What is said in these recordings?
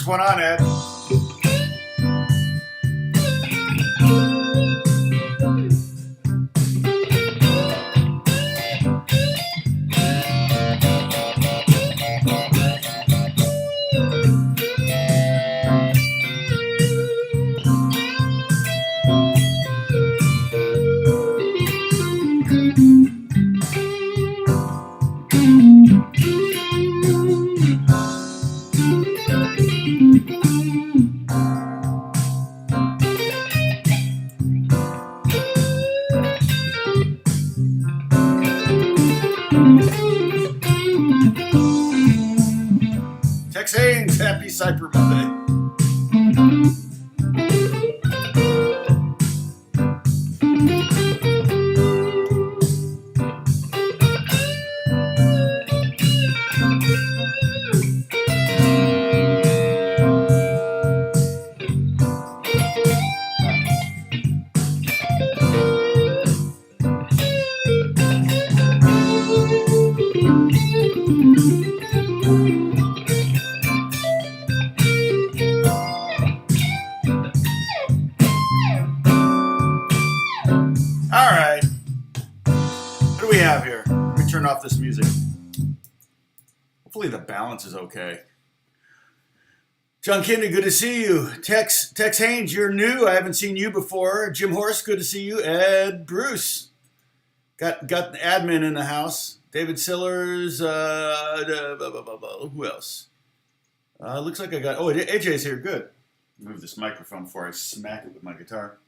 First one on, Ed. Tex Haynes, happy Cyber Monday. Off this music. Hopefully the balance is okay. John Kennedy, good to see you. Tex Haynes, you're new. I haven't seen you before. Jim Horst, good to see you. Ed Bruce, got the admin in the house. David Sillers. Who else? Looks like I got. Oh, AJ's here. Good. Move this microphone before I smack it with my guitar.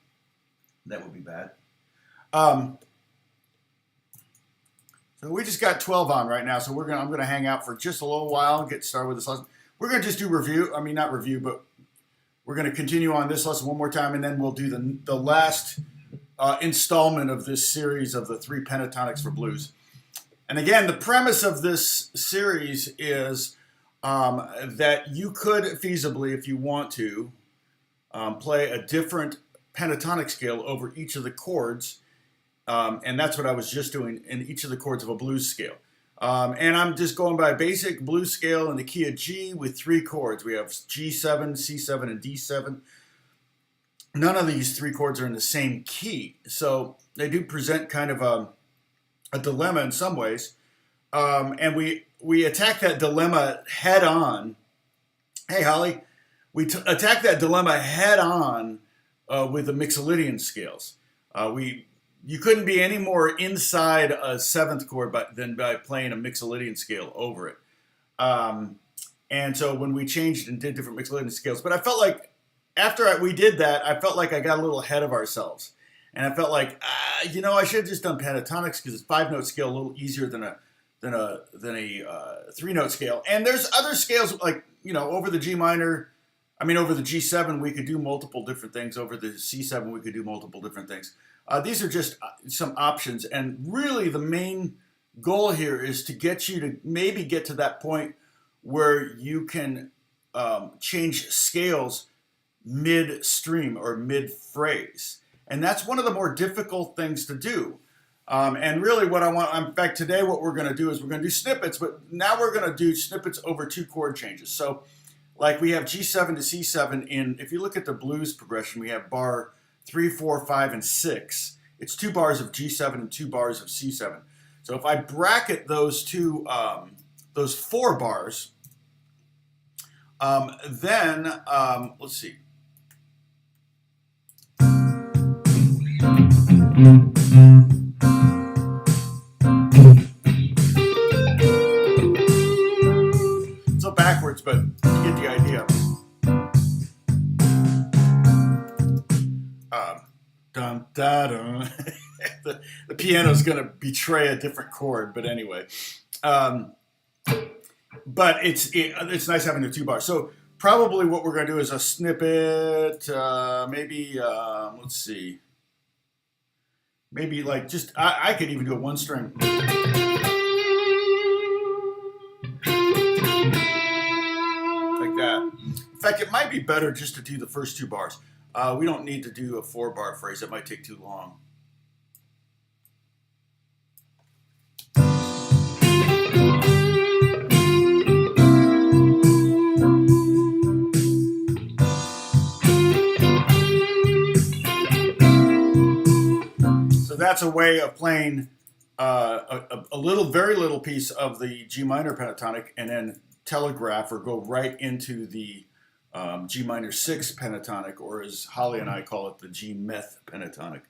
That would be bad. So we just got 12 on right now, so I'm gonna hang out for just a little while and get started with this lesson. We're gonna just do review. I mean, not review, but we're gonna continue on this lesson one more time, and then we'll do the last installment of this series of the 3 pentatonics for blues. And again, the premise of this series is that you could feasibly, if you want to, play a different pentatonic scale over each of the chords. And that's what I was just doing in each of the chords of a blues scale. And I'm just going by a basic blues scale in the key of G with 3 chords. We have G7, C7, and D7. None of these 3 chords are in the same key. So they do present kind of a dilemma in some ways. And we attack that dilemma head on. Hey, Holly. We attack that dilemma head on with the Mixolydian scales. You couldn't be any more inside a 7th chord than by playing a Mixolydian scale over it. And so when we changed and did different Mixolydian scales, but I felt like after we did that, I felt like I got a little ahead of ourselves. And I felt like, I should have just done pentatonics because it's 5-note scale a little easier than a 3-note scale. And there's other scales like, over the G minor, over the G7, we could do multiple different things. Over the C7, we could do multiple different things. These are just some options, and really the main goal here is to get you to maybe get to that point where you can change scales mid-stream or mid-phrase. And that's one of the more difficult things to do. And really what I want, in fact, today what we're going to do is we're going to do snippets, but now we're going to do snippets over 2 chord changes. So like we have G7 to C7 if you look at the blues progression, we have bar 3, 4, 5, and 6. It's 2 bars of G7 and 2 bars of C7. So if I bracket those 4 bars, then let's see. It's a backwards, but you get the idea. Dun, da, dun. The piano's going to betray a different chord, but anyway. But it's nice having the 2 bars. So probably what we're going to do is a snippet, maybe, let's see. Maybe like just, I could even do a 1 string. Like that. In fact, it might be better just to do the first 2 bars. We don't need to do a 4-bar phrase. It might take too long. that's a way of playing a very little piece of the G minor pentatonic and then telegraph or go right into the G minor 6 pentatonic, or as Holly and I call it, the G meth pentatonic.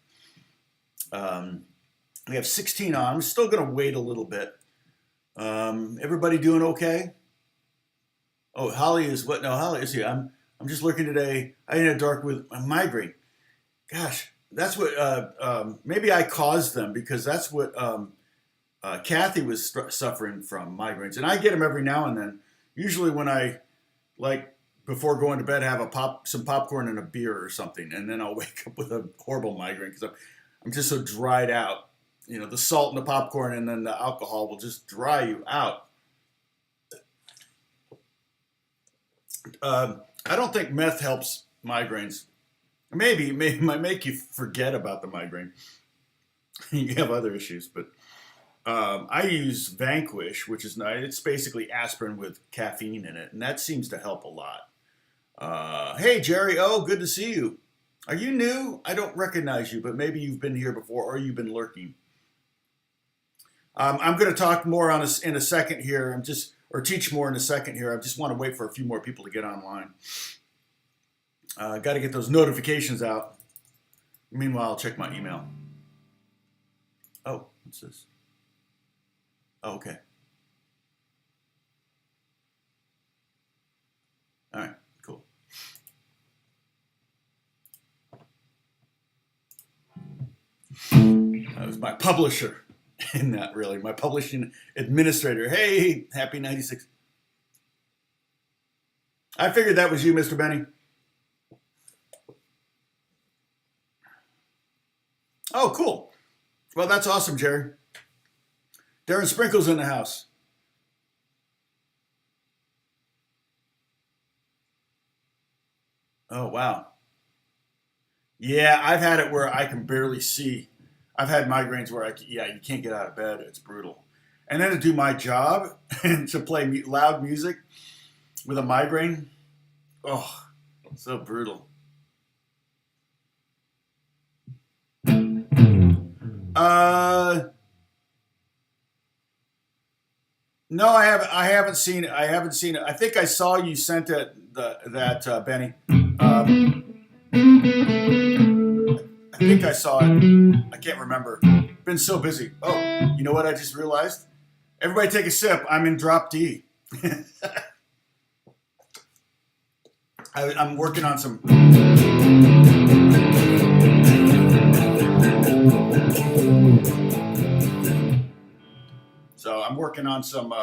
We have 16 on. I'm still going to wait a little bit. Everybody doing okay? Oh, Holly is what? No, Holly is here. I'm just looking today. I in a dark with a migraine. Gosh, that's what. Maybe I caused them, because that's what Kathy was suffering from, migraines, and I get them every now and then. Usually when I before going to bed, have some popcorn and a beer or something, and then I'll wake up with a horrible migraine because I'm just so dried out. You know, the salt and the popcorn and then the alcohol will just dry you out. I don't think meth helps migraines. Maybe it might make you forget about the migraine. You have other issues, but I use Vanquish, which is nice. It's basically aspirin with caffeine in it, and that seems to help a lot. Hey, Jerry. Oh, good to see you. Are you new? I don't recognize you, but maybe you've been here before or you've been lurking. I'm going to talk more on this in a second here. Or teach more in a second here. I just want to wait for a few more people to get online. Got to get those notifications out. Meanwhile, I'll check my email. Oh, what's this? Oh, okay. All right, cool. That was my publisher. Not really. My publishing administrator. Hey, happy 96. I figured that was you, Mr. Benny. Oh, cool. Well, that's awesome, Jerry. Darren Sprinkle's in the house. Oh, wow. Yeah, I've had it where I can barely see. I've had migraines where you can't get out of bed. It's brutal. And then to do my job and to play loud music with a migraine, oh, so brutal. No, I haven't seen it. I think I saw you sent that Benny. I think I saw it. I can't remember. Been so busy. Oh, you know what I just realized? Everybody take a sip. I'm in drop D. I'm working on some. So I'm working on some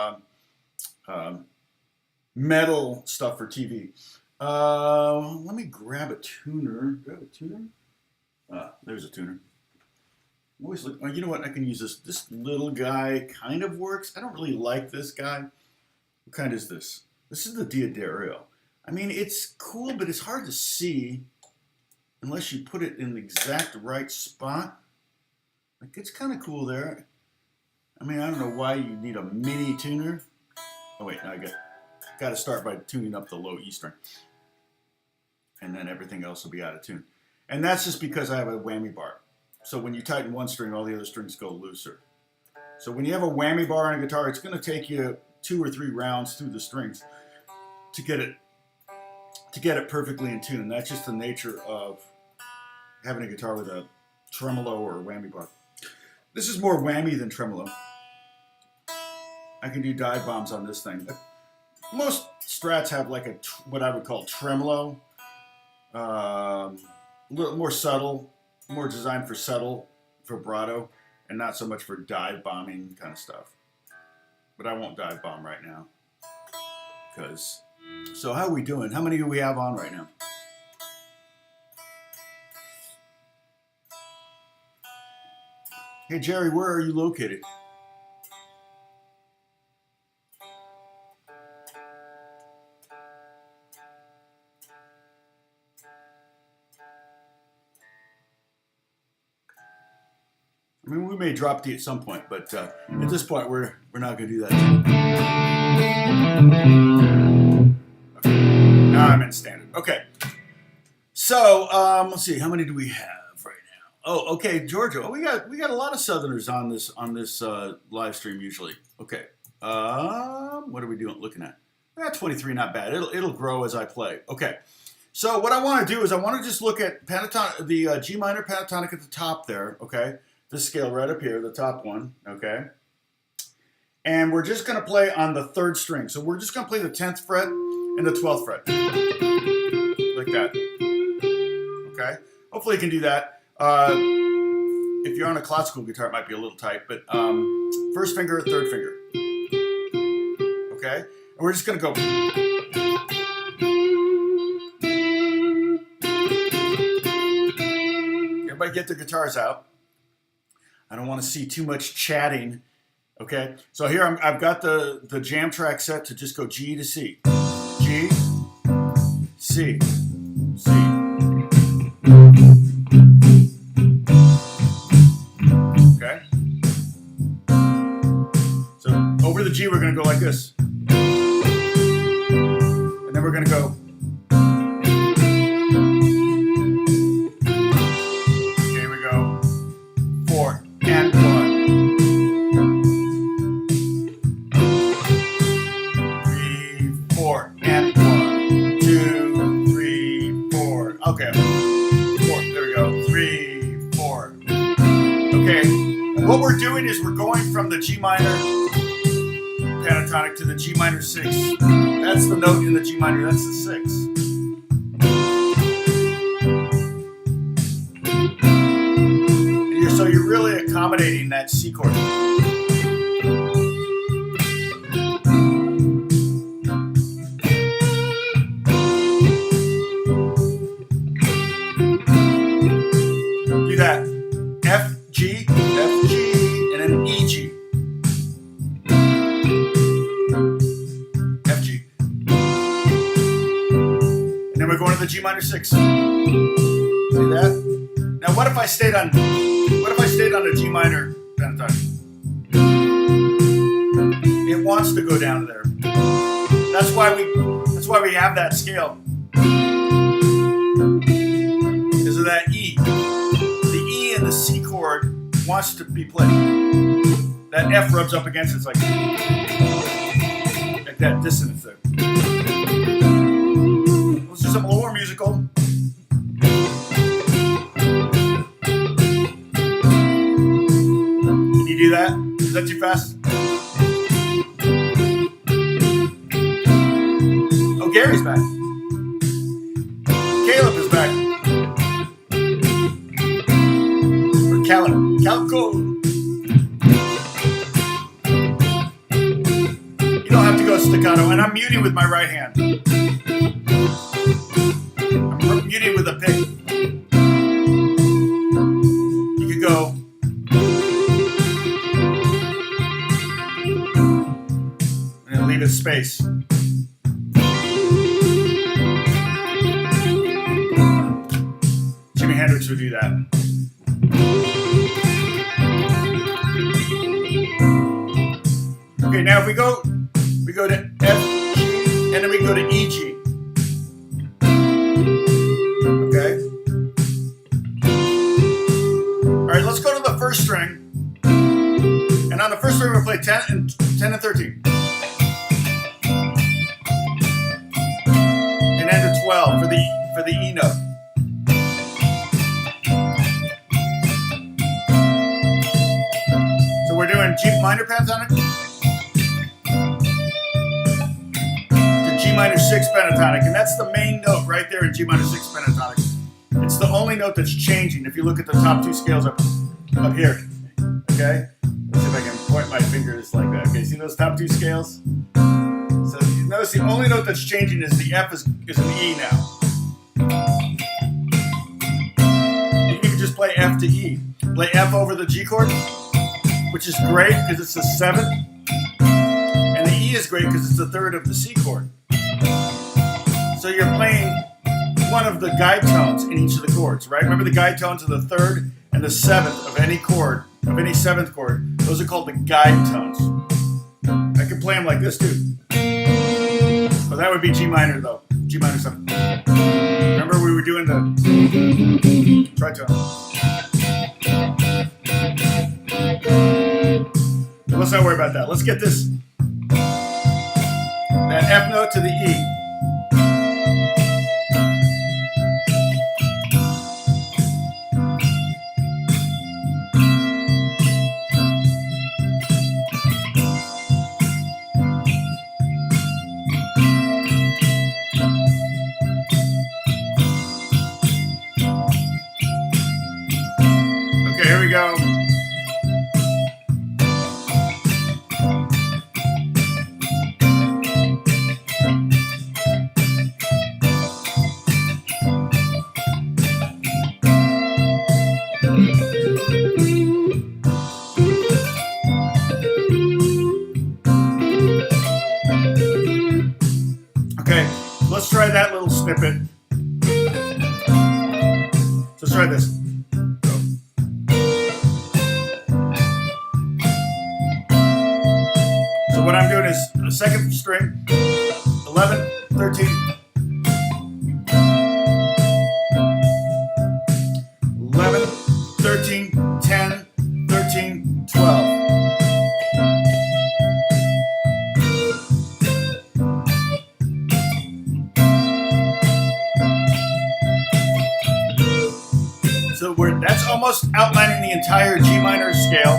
metal stuff for TV. Let me grab a tuner. There's a tuner. Always look. You know what? I can use this. This little guy kind of works. I don't really like this guy. What kind is this? This is the Diodario. I mean, it's cool, but it's hard to see unless you put it in the exact right spot. Like, it's kind of cool there. I mean, I don't know why you need a mini tuner. Oh wait, now I got to start by tuning up the low E string, and then everything else will be out of tune. And that's just because I have a whammy bar. So when you tighten one string, all the other strings go looser. So when you have a whammy bar on a guitar, it's going to take you 2 or 3 rounds through the strings to get it perfectly in tune. That's just the nature of having a guitar with a tremolo or a whammy bar. This is more whammy than tremolo. I can do dive bombs on this thing. Most Strats have like what I would call tremolo. A little more subtle, more designed for subtle vibrato, and not so much for dive bombing kind of stuff. But I won't dive bomb right now. So how are we doing? How many do we have on right now? Hey Jerry, where are you located? I mean, we may drop D at some point, but at this point, we're not going to do that. Okay. Now I'm in standard. Okay. So let's see. How many do we have right now? Oh, okay, Georgia. Oh, we got a lot of Southerners on this live stream usually. Okay. What are we doing? Looking at 23, not bad. It'll grow as I play. Okay. So what I want to do is I want to just look at the G minor pentatonic at the top there. Okay. This scale right up here, the top one. Okay. And we're just going to play on the 3rd string. So we're just going to play the 10th fret and the 12th fret. Like that. Okay. Hopefully you can do that. If you're on a classical guitar, it might be a little tight, but 1st finger, 3rd finger. Okay? And we're just going to go. Everybody get their guitars out. I don't want to see too much chatting. Okay? So here I've got the jam track set to just go G to C. G, C, C. Okay? So over the G, we're going to go like this. And then we're going to go. Okay, we go. 4 and 1. 3, 4 and 1. 2, 3, 4. Okay. 4. There we go. 3, 4. Okay. And what we're doing is we're going from the G minor pentatonic to the G minor 6. That's the note in the G minor. That's the 6. So you're really accommodating that C chord. Do that. F, G, and then E, G. F, G. And then we're going to the G minor 6. See that? Now what if I stayed on a G minor pentatonic? It wants to go down there. That's why we have that scale. Because of that E. The E and the C chord wants to be played. That F rubs up against it. It's like that dissonance there. Let's do something a little more musical. Do that? Is that too fast? Oh, Gary's back. Caleb is back. Or Calco. You don't have to go staccato, and I'm muting with my right hand. I'm muting with a pick. You could go. Leave it space. Jimi Hendrix would do that. Okay, now if we go to F, G, and then we go to E, G. Okay? Alright, let's go to the 1st string. And on the 1st string we'll play 10 and 13. And then to 12 for the E note. So we're doing G minor pentatonic to G minor 6 pentatonic, and that's the main note right there in G minor 6 pentatonic. It's the only note that's changing if you look at the top 2 scales up here. Okay? Let's see if I can point my fingers like that. Okay, see those top 2 scales? So you notice the only note that's changing is the F is an E now. You can just play F to E. Play F over the G chord, which is great because it's the 7th. And the E is great because it's the 3rd of the C chord. So you're playing one of the guide tones in each of the chords, right? Remember the guide tones of the 3rd and the 7th of any chord, of any 7th chord. Those are called the guide tones. I can play them like this too. Well, that would be G minor though. G minor 7. Remember we were doing the tritone. let's not worry about that. Let's get this, that F note to the E. Okay, here we go. Okay, let's try that little snippet. So let's try this. So what I'm doing is a second string, 11, 13, 11, 13, 10, 13, 12. So that's almost outlining the entire G minor scale,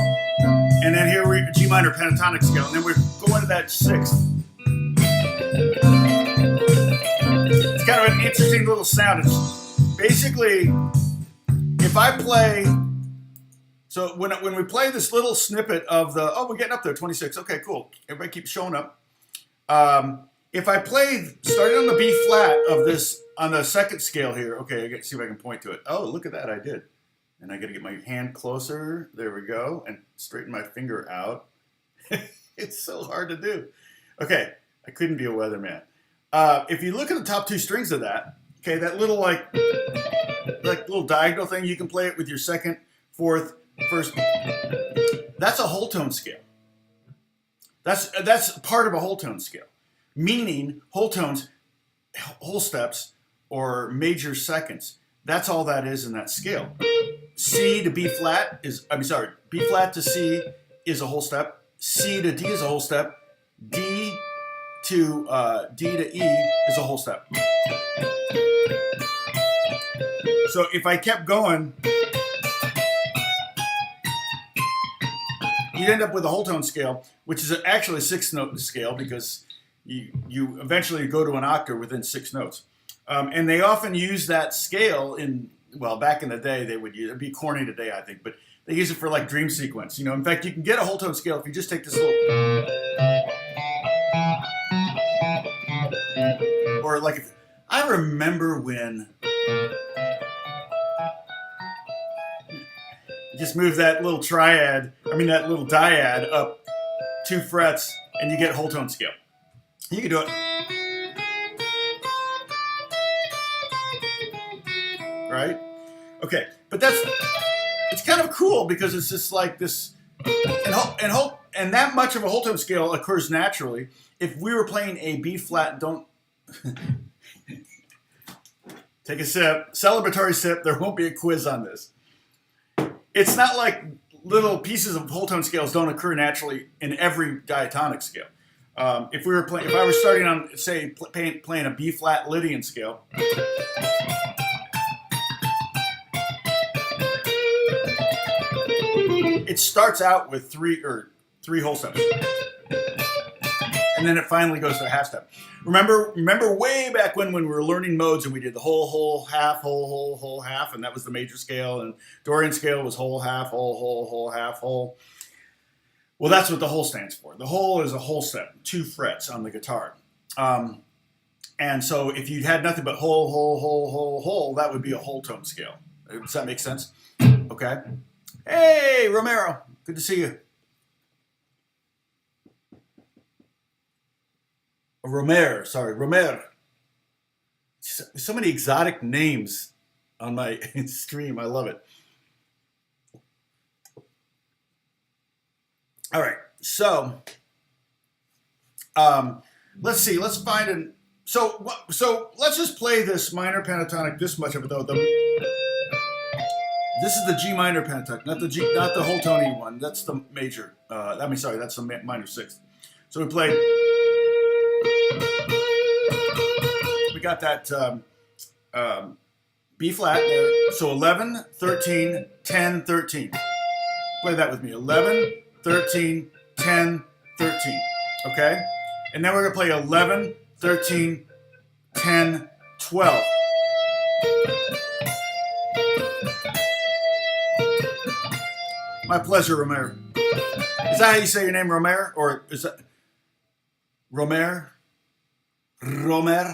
and then here we're G minor pentatonic scale, and then we're going to that sixth. It's kind of an interesting little sound. It's basically, if I play, so when we play this little snippet of the, oh, we're getting up there, 26. Okay, cool. Everybody keeps showing up. If I play, starting on the B flat of this, on the second scale here, okay, I gotta see if I can point to it. Oh, look at that, I did. And I gotta get my hand closer, there we go, and straighten my finger out. It's so hard to do. Okay, I couldn't be a weatherman. If you look at the top two strings of that, okay, that little like little diagonal thing, you can play it with your second, fourth, first. That's a whole tone scale. That's part of a whole tone scale. Meaning whole tones, whole steps, or major seconds. That's all that is in that scale. C to B flat is, B flat to C is a whole step. C to D is a whole step. D to E is a whole step. So if I kept going, you'd end up with a whole tone scale, which is actually a 6-note scale because you eventually go to an octave within 6 notes. And they often use that scale in, well, back in the day they would use, it'd be corny today I think, but they use it for like dream sequence. You know, in fact, you can get a whole tone scale if you just take this little, or like, if, I remember when you just move that little triad, that little dyad up 2 frets and you get whole tone scale. You can do it. Right? Okay, but it's kind of cool because it's just like this, and that much of a whole tone scale occurs naturally. If we were playing a B flat, don't take a sip, celebratory sip. There won't be a quiz on this. It's not like little pieces of whole tone scales don't occur naturally in every diatonic scale. If I were starting on, say, playing a B flat Lydian scale. It starts out with three whole steps, and then it finally goes to a half step. Remember way back when we were learning modes and we did the whole, half, whole, half, and that was the major scale, and Dorian scale was whole, half, whole, half, whole. Well, that's what the whole stands for. The whole is a whole step, 2 frets on the guitar. And so if you had nothing but whole, that would be a whole tone scale. Does that make sense? Okay. Hey, Romero, good to see you. Romer. So many exotic names on my stream. I love it. All right, so let's see. Let's find an. So let's just play this minor pentatonic. This much of it though. This is the G minor pentatonic, not the whole tony one. That's the major. Sorry, that's the minor sixth. So we played. We got that B flat there. So 11, 13, 10, 13. Play that with me. 11, 13, 10, 13. Okay? And then we're going to play 11, 13, 10, 12. My pleasure, Romer. Is that how you say your name, Romer? Or is that Romer? Romer?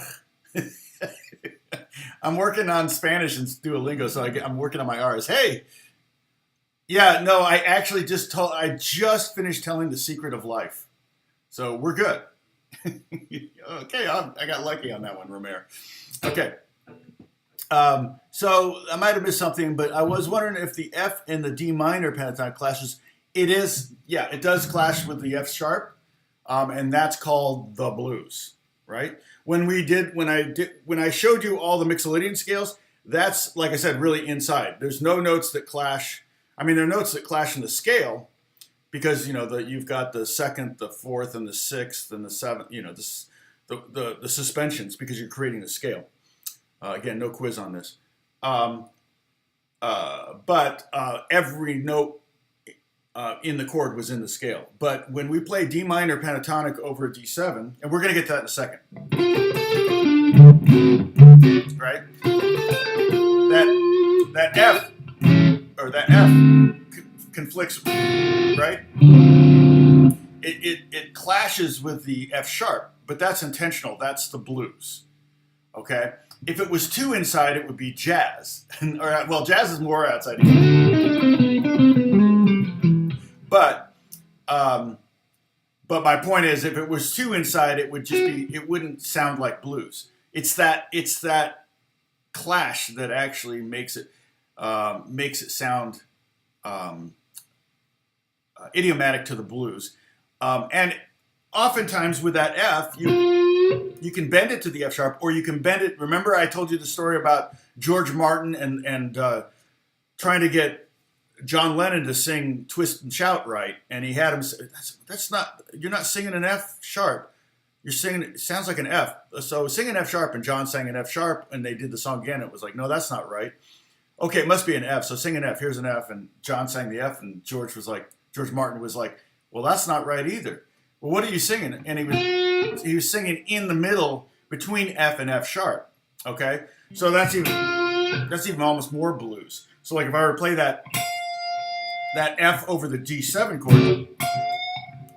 I'm working on Spanish and Duolingo, so I'm working on my R's. Hey! Yeah, no, I actually I just finished telling the secret of life. So we're good. Okay, I got lucky on that one, Romer. Okay. So I might have missed something, but I was wondering if the F and the D minor pentatonic clashes. It does clash with the F sharp, and that's called the blues, right? When I showed you all the Mixolydian scales, that's, like I said, really inside. There's no notes that clash. I mean, there are notes that clash in the scale because, you've got the second, the fourth, and the sixth, and the seventh, the suspensions because you're creating the scale. Again, no quiz on this. But every note in the chord was in the scale. But when we play D minor pentatonic over D7, and we're going to get to that in a second, right? That F, or that F conflicts, right? It clashes with the F sharp, but that's intentional. That's the blues, okay? If it was two inside, it would be jazz. Well, jazz is more outside. But my point is, if it was two inside, it would just be. It wouldn't sound like blues. It's that clash that actually makes it sound idiomatic to the blues. And oftentimes with that F, you can bend it to the F sharp, or you can bend it. Remember, I told you the story about George Martin and trying to get John Lennon to sing "Twist and Shout" right, and he had him say, "That's not. You're not singing an F sharp. You're singing. It sounds like an F. So sing an F sharp." And John sang an F sharp, and they did the song again. It was like, no, that's not right. Okay, it must be an F. So sing an F. Here's an F, and John sang the F, and George Martin was like, well, that's not right either. Well, what are you singing? And he was singing in the middle between F and F sharp. Okay, so that's even almost more blues. So like if I were to play that F over the G7 chord,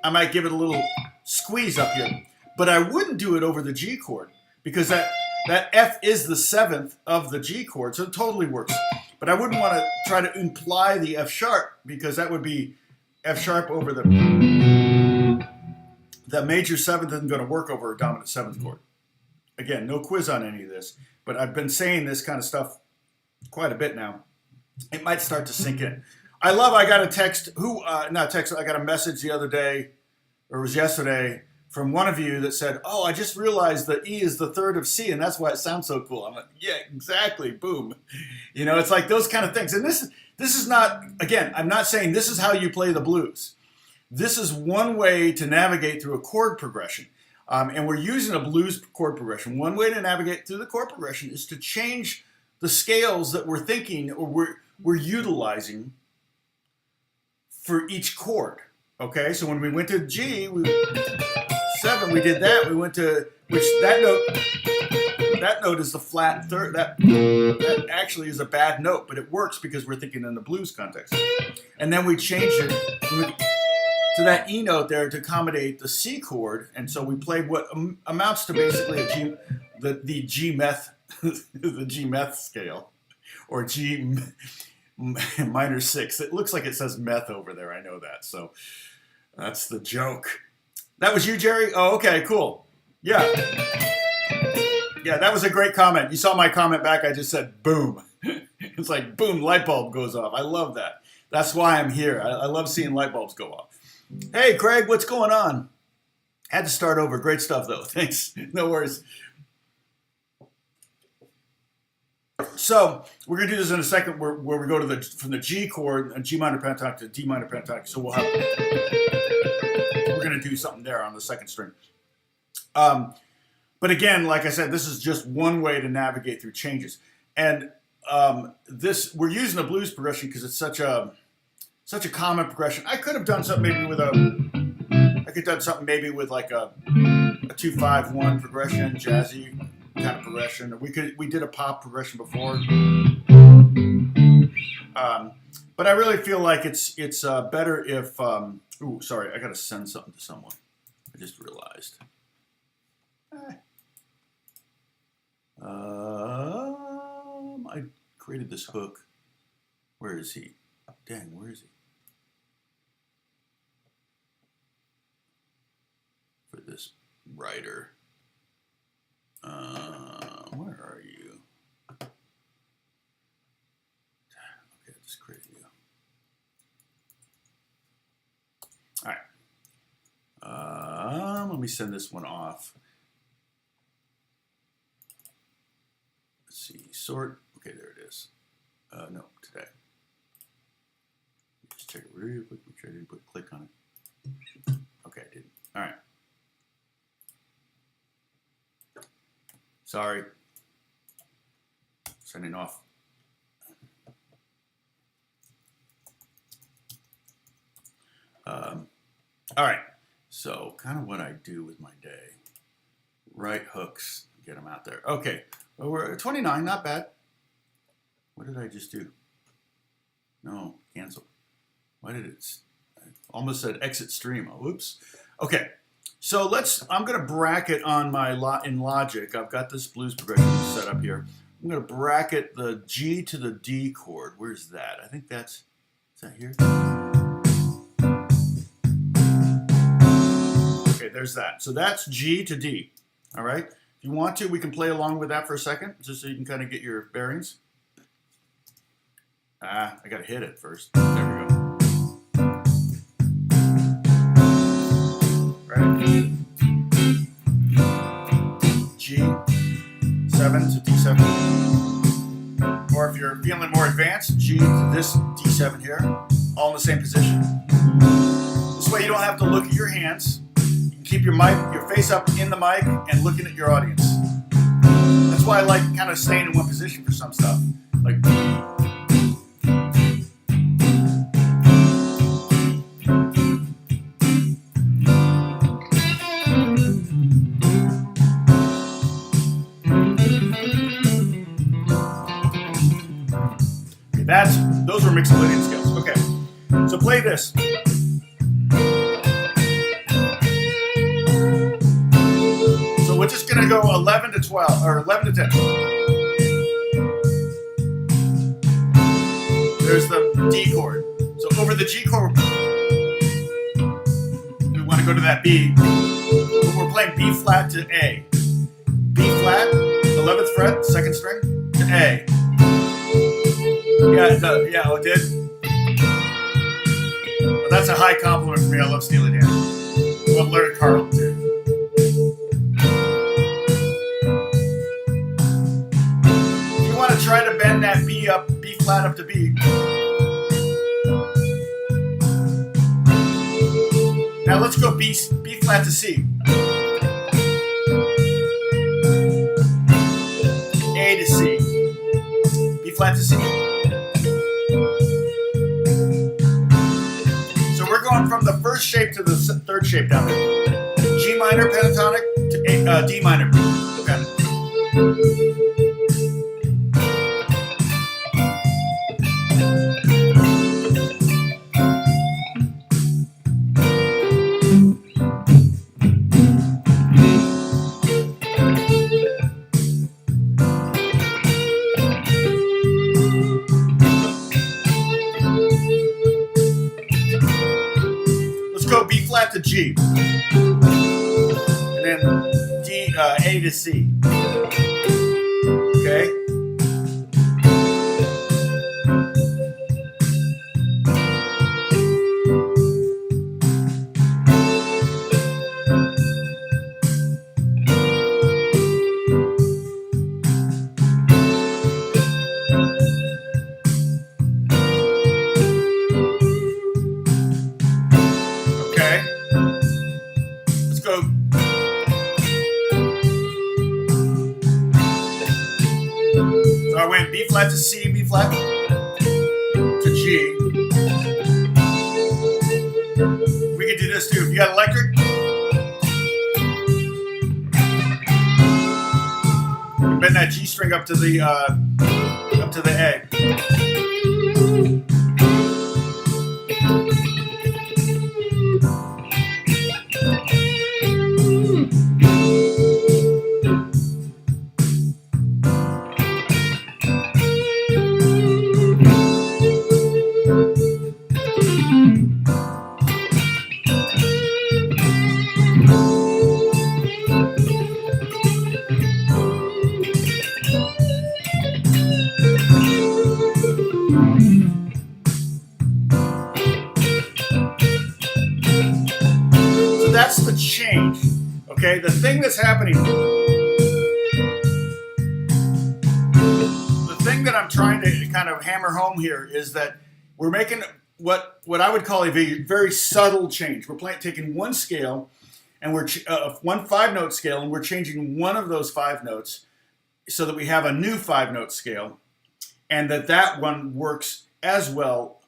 I might give it a little squeeze up here, but I wouldn't do it over the G chord because that F is the seventh of the G chord, so it totally works. But I wouldn't want to try to imply the F sharp because that would be F sharp over the major seventh isn't going to work over a dominant seventh chord. Again, no quiz on any of this, but I've been saying this kind of stuff quite a bit now. It might start to sink in. I got a text, I got a message the other day, or it was yesterday, from one of you that said, oh, I just realized that E is the third of C, and that's why it sounds so cool. I'm like, yeah, exactly, boom. It's like those kind of things. And this is not, again, I'm not saying this is how you play the blues. This is one way to navigate through a chord progression. And we're using a blues chord progression. One way to navigate through the chord progression is to change the scales that we're thinking or we're utilizing for each chord. Okay, so when we went to G, 7, we did that. We went to, that note is the flat third. That actually is a bad note, but it works because we're thinking in the blues context. And then we changed it to that E note there to accommodate the C chord, and so we played what amounts to basically the G meth, the G meth scale, or G minor 6. It looks like it says meth over there. I know that, so that's the joke. That was you, Jerry? Oh, okay, cool. Yeah, that was a great comment. You saw my comment back. I just said boom. It's like boom, light bulb goes off. I love that. That's why I'm here. I love seeing light bulbs go off. Hey, Craig, what's going on? Had to start over. Great stuff, though. Thanks. No worries. So we're going to do this in a second where we go to from the G chord, a G minor pentatonic to D minor pentatonic. So we're going to do something there on the second string. But again, like I said, this is just one way to navigate through changes. And we're using the blues progression because it's such a common progression. I could have done something maybe with like a 2-5-1 progression, jazzy kind of progression. We did a pop progression before. But I really feel like it's better if ooh, sorry, I gotta send something to someone. I just realized. I created this hook. Where is he? Dang, where is he? For this writer. Where are you? Okay, I just created you. All right. Let me send this one off. Let's see. Sort. Okay, there it is. No, today. Just check it real quick. Make sure I didn't put click on it. Okay, I didn't. All right. Sorry. Sending off. All right. So kind of what I do with my day. Write hooks. Get them out there. Okay. Well, we're at 29. Not bad. What did I just do? No. Cancel. Why did it? I almost said exit stream. Oh, whoops. Okay. So I'm going to bracket on my in Logic. I've got this blues progression set up here. I'm going to bracket the G to the D chord. Where's that? I think is that here? Okay, there's that. So that's G to D. All right. If you want to, we can play along with that for a second, just so you can kind of get your bearings. I got to hit it first. There we go. Right. G7 to D7. Or if you're feeling more advanced, G to this D7 here, all in the same position. This way you don't have to look at your hands. You can keep your face up in the mic and looking at your audience. That's why I like kind of staying in one position for some stuff. Like those are Mixolydian scales. Okay, so play this. So we're just gonna go 11 to 12 or 11 to 10. There's the D chord. So over the G chord, we want to go to that B. But we're playing B flat to A. B flat, 11th fret, second string to A. Yeah, it does. Yeah, oh, it did. Well, that's a high compliment for me. I love Steely Dan. I love Larry Carlton too. If you want to try to bend that B flat up to B. Now let's go B flat to C. A to C. B flat to C. From the first shape to the third shape down there. G minor pentatonic to D minor pentatonic. B flat to G, and then A to C. Okay. I went B flat to C, B flat to G. We can do this too. If you got electric, bend that G string up to the A. That's the change, okay? The thing that's happening, the thing that I'm trying to kind of hammer home here is that we're making what I would call a very subtle change. We're taking one scale, and we're one 5-note scale, and we're changing one of those 5 notes so that we have a new 5-note scale, and that one works as well.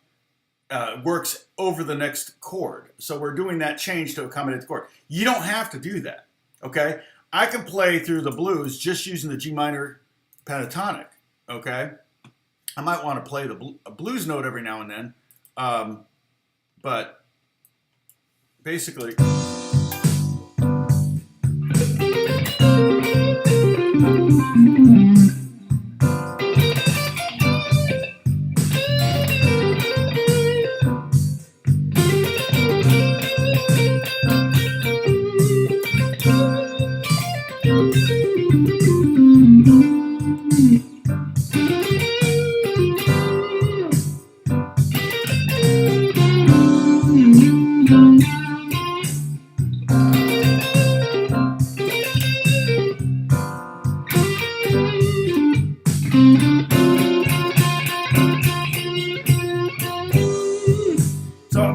Works over the next chord. So we're doing that change to accommodate the chord. You don't have to do that, okay? I can play through the blues just using the G minor pentatonic, okay? I might want to play a blues note every now and then, but basically...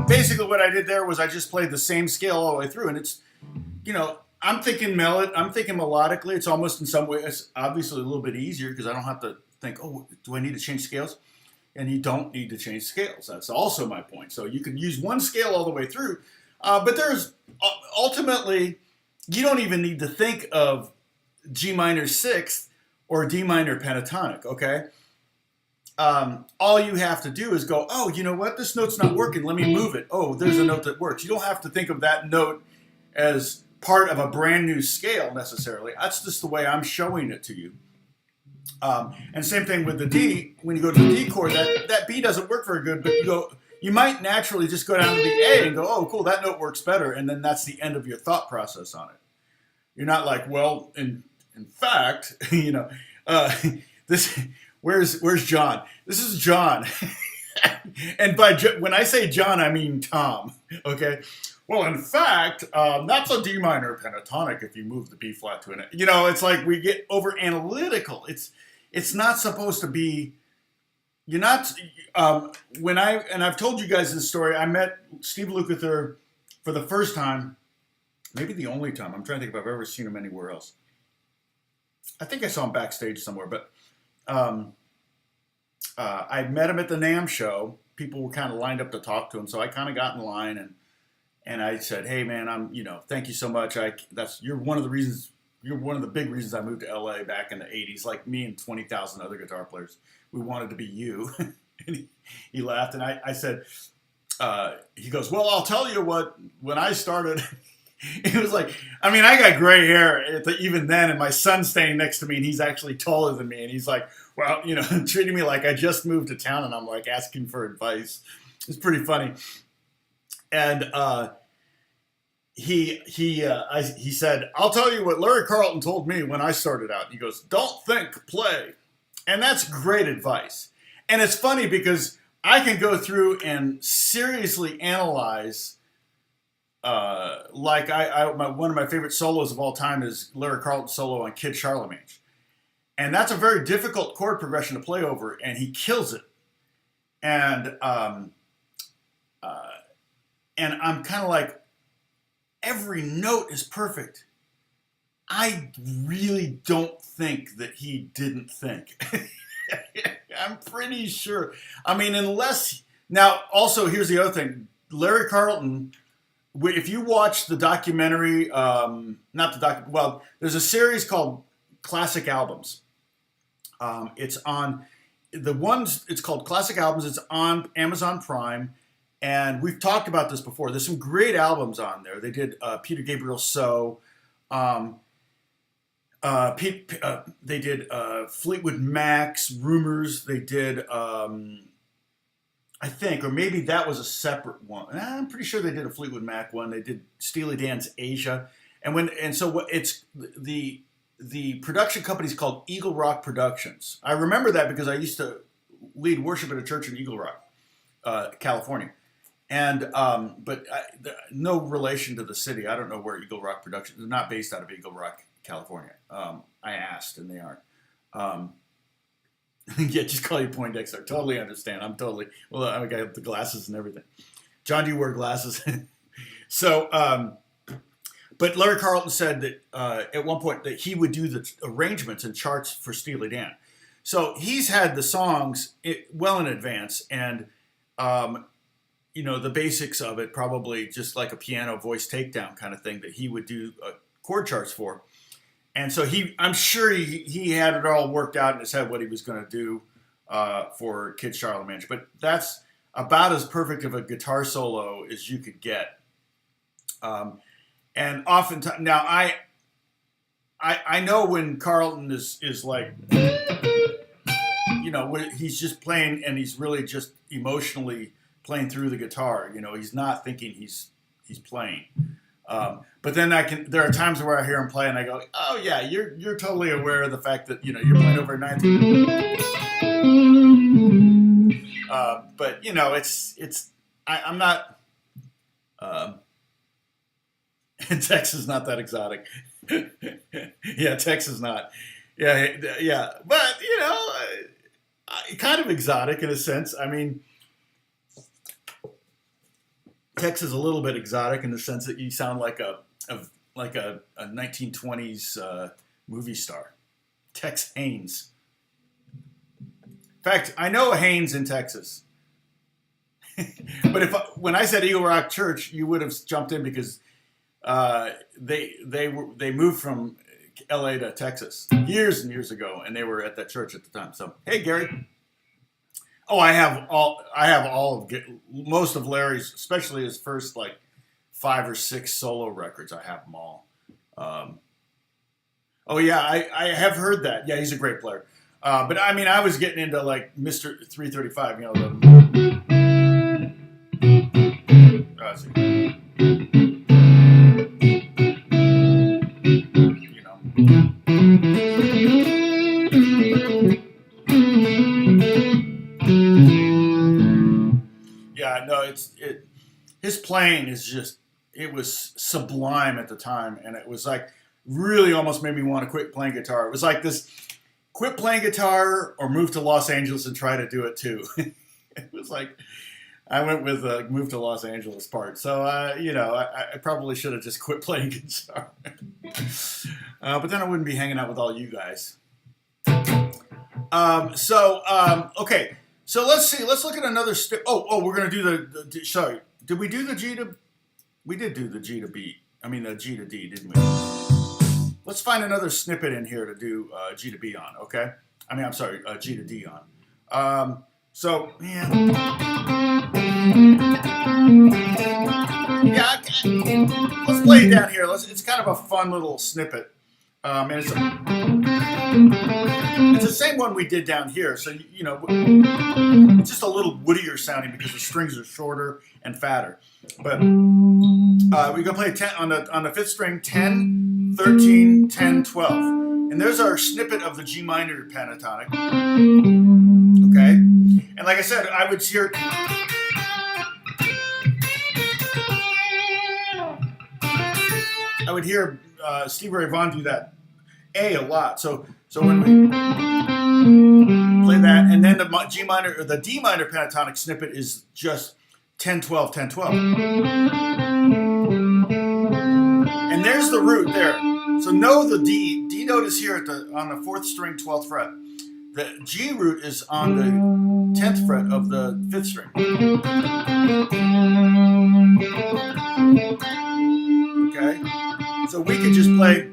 Basically what I did there was I just played the same scale all the way through, and it's, you know, I'm thinking melodically. It's almost in some ways obviously a little bit easier because I don't have to think, oh, do I need to change scales? And you don't need to change scales. That's also my point. So you can use one scale all the way through, but there's ultimately, you don't even need to think of G minor 6th or D minor pentatonic, okay? All you have to do is go, oh, you know what? This note's not working. Let me move it. Oh, there's a note that works. You don't have to think of that note as part of a brand new scale necessarily. That's just the way I'm showing it to you. And same thing with the D. When you go to the D chord, that B doesn't work very good, but you might naturally just go down to the A and go, oh, cool, that note works better. And then that's the end of your thought process on it. You're not like, well, in fact, you know, this... Where's John? This is John. And when I say John, I mean Tom. Okay? Well, in fact, that's a D minor pentatonic if you move the B flat to an A. You know, it's like we get over analytical. It's not supposed to be. You're not. I've told you guys this story. I met Steve Lukather for the first time, maybe the only time. I'm trying to think if I've ever seen him anywhere else. I think I saw him backstage somewhere, but. I met him at the NAMM show. People were kind of lined up to talk to him, so I kind of got in line and I said, "Hey, man, thank you so much. You're one of the reasons. You're one of the big reasons I moved to LA back in the '80s. Like me and 20,000 other guitar players, we wanted to be you." And he laughed, and I said, "He goes, well, I'll tell you what. When I started." It was like, I mean, I got gray hair even then, and my son's standing next to me, and he's actually taller than me, and he's like, well, you know, treating me like I just moved to town, and I'm like asking for advice. It's pretty funny. And he said, I'll tell you what Larry Carlton told me when I started out. He goes, don't think, play. And that's great advice. And it's funny because I can go through and seriously analyze. One of my favorite solos of all time is Larry Carlton's solo on Kid Charlemagne. And that's a very difficult chord progression to play over, and he kills it. And I'm kind of like, every note is perfect. I really don't think that he didn't think. I'm pretty sure. I mean, unless now. Also, here's the other thing. Larry Carlton. If you watch the documentary, not the doc. Well, there's a series called Classic Albums. It's on the ones. It's called Classic Albums. It's on Amazon Prime, and we've talked about this before. There's some great albums on there. They did Peter Gabriel So. They did Fleetwood Mac's Rumors. They did, I think, or maybe that was a separate one. I'm pretty sure they did a Fleetwood Mac one. They did Steely Dan's Asia, it's the production company's called Eagle Rock Productions. I remember that because I used to lead worship at a church in Eagle Rock, California. And no relation to the city. I don't know where Eagle Rock Productions. They're not based out of Eagle Rock, California. I asked, and they aren't. Yeah, just call you Poindexter. Totally understand. I got the glasses and everything. John, do you wear glasses? So, but Larry Carlton said that at one point that he would do the arrangements and charts for Steely Dan. So he's had the songs well in advance, and the basics of it, probably just like a piano voice takedown kind of thing that he would do chord charts for. And so I'm sure he had it all worked out in his head what he was going to do for Kid Charlotte Mansion. But that's about as perfect of a guitar solo as you could get. And oftentimes, now I know when Carlton is like, when he's just playing and he's really just emotionally playing through the guitar. He's not thinking he's playing. But then there are times where I hear him play and I go, oh yeah, you're totally aware of the fact that, you're playing over a ninth. But I'm not, Texas is not that exotic. Yeah, Texas not. Yeah. But, kind of exotic in a sense. I mean, Texas is a little bit exotic in the sense that you sound like a 1920s movie star. Tex Haynes. In fact, I know Haynes in Texas. But when I said Eagle Rock Church, you would have jumped in because they moved from L.A. to Texas years and years ago, and they were at that church at the time. So, hey, Gary. Oh, I have most of Larry's, especially his first 5 or 6 solo records. I have them all. Oh yeah, I have heard that. Yeah, he's a great player. But I mean, I was getting into Mr. 335. Yeah, no, his playing is just, it was sublime at the time, and it was really almost made me want to quit playing guitar. It was like this, quit playing guitar or move to Los Angeles and try to do it too. It was I went with move to Los Angeles part. So, I probably should have just quit playing guitar. But then I wouldn't be hanging out with all you guys. Okay. So let's see. Let's look at another step. Oh, we're going to do sorry. Did we do the G to... We did do the G to B. I mean, the G to D, didn't we? Let's find another snippet in here to do G to B on, okay? I'm sorry, G to D on. Yeah, let's play it down here. It's kind of a fun little snippet. And it's the same one we did down here. So, it's just a little woodier sounding because the strings are shorter and fatter. But we're going to play 10 on the 5th string, 10, 13, 10, 12. And there's our snippet of the G minor pentatonic. Okay? And like I said, I would hear... Stevie Ray Vaughan do that A a lot. So when we play that, and then the G minor or the D minor pentatonic snippet is just 10, 12, 10, 12. And there's the root there. So know the D. D note is here on the 4th string, 12th fret. the G root is on the 10th fret of the 5th string. Okay, so we could just play.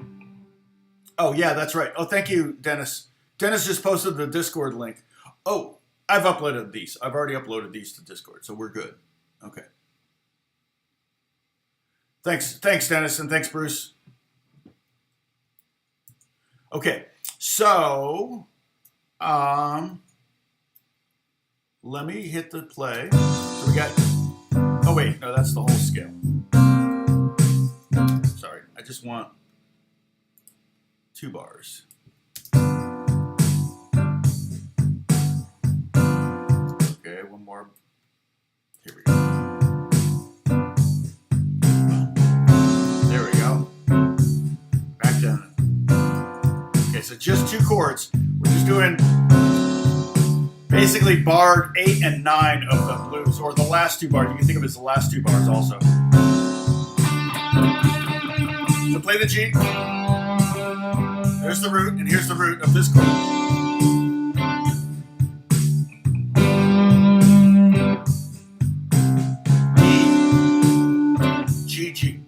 Oh yeah, that's right. Oh, thank you, Dennis. Dennis just posted the Discord link. Oh, I've uploaded these. I've already uploaded these to Discord, so we're good. Okay. Thanks, Dennis, and thanks, Bruce. Okay, so let me hit the play. So we got. Oh wait, no, that's the whole scale. Sorry, I just want 2 bars. Okay, one more. Here we go. There we go. Back down. Okay, so just 2 chords. We're just doing basically bar 8 and 9 of the blues, or the last 2 bars. You can think of it as the last 2 bars also. So play the G. There's the root, and here's the root of this chord. D, G, G.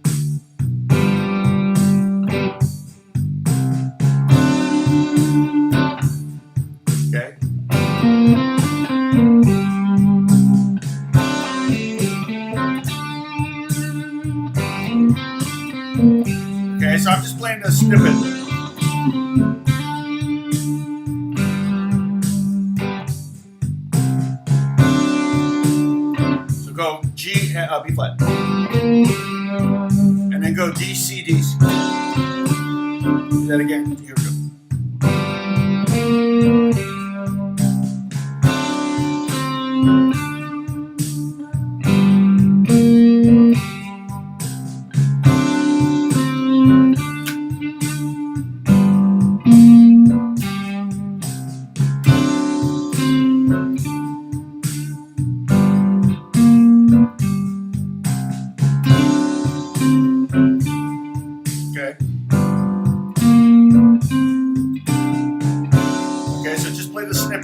Okay. Okay, so I'm just playing the snippet. So go G, B flat. And then go D, C, D, C. Do that again. Here we go.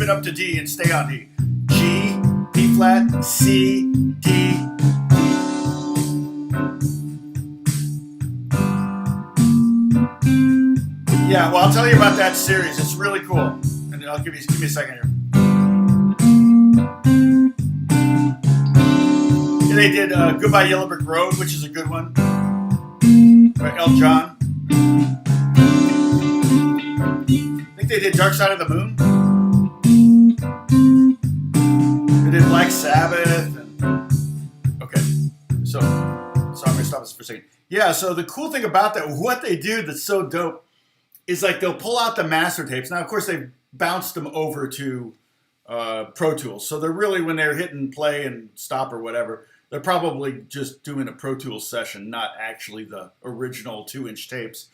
Up to D and stay on D. G, B flat, C, D, D. Yeah, well, I'll tell you about that series. It's really cool. And I'll give me a second here. Yeah, they did Goodbye Yellow Brick Road, which is a good one, by El John. I think they did Dark Side of the Moon. They did Black Sabbath. And, okay, so I'm going to stop this for a second. Yeah, so the cool thing about that, what they do that's so dope, is like they'll pull out the master tapes. Now, of course, they've bounced them over to Pro Tools. So they're really, when they're hitting play and stop or whatever, they're probably just doing a Pro Tools session, not actually the original 2-inch tapes.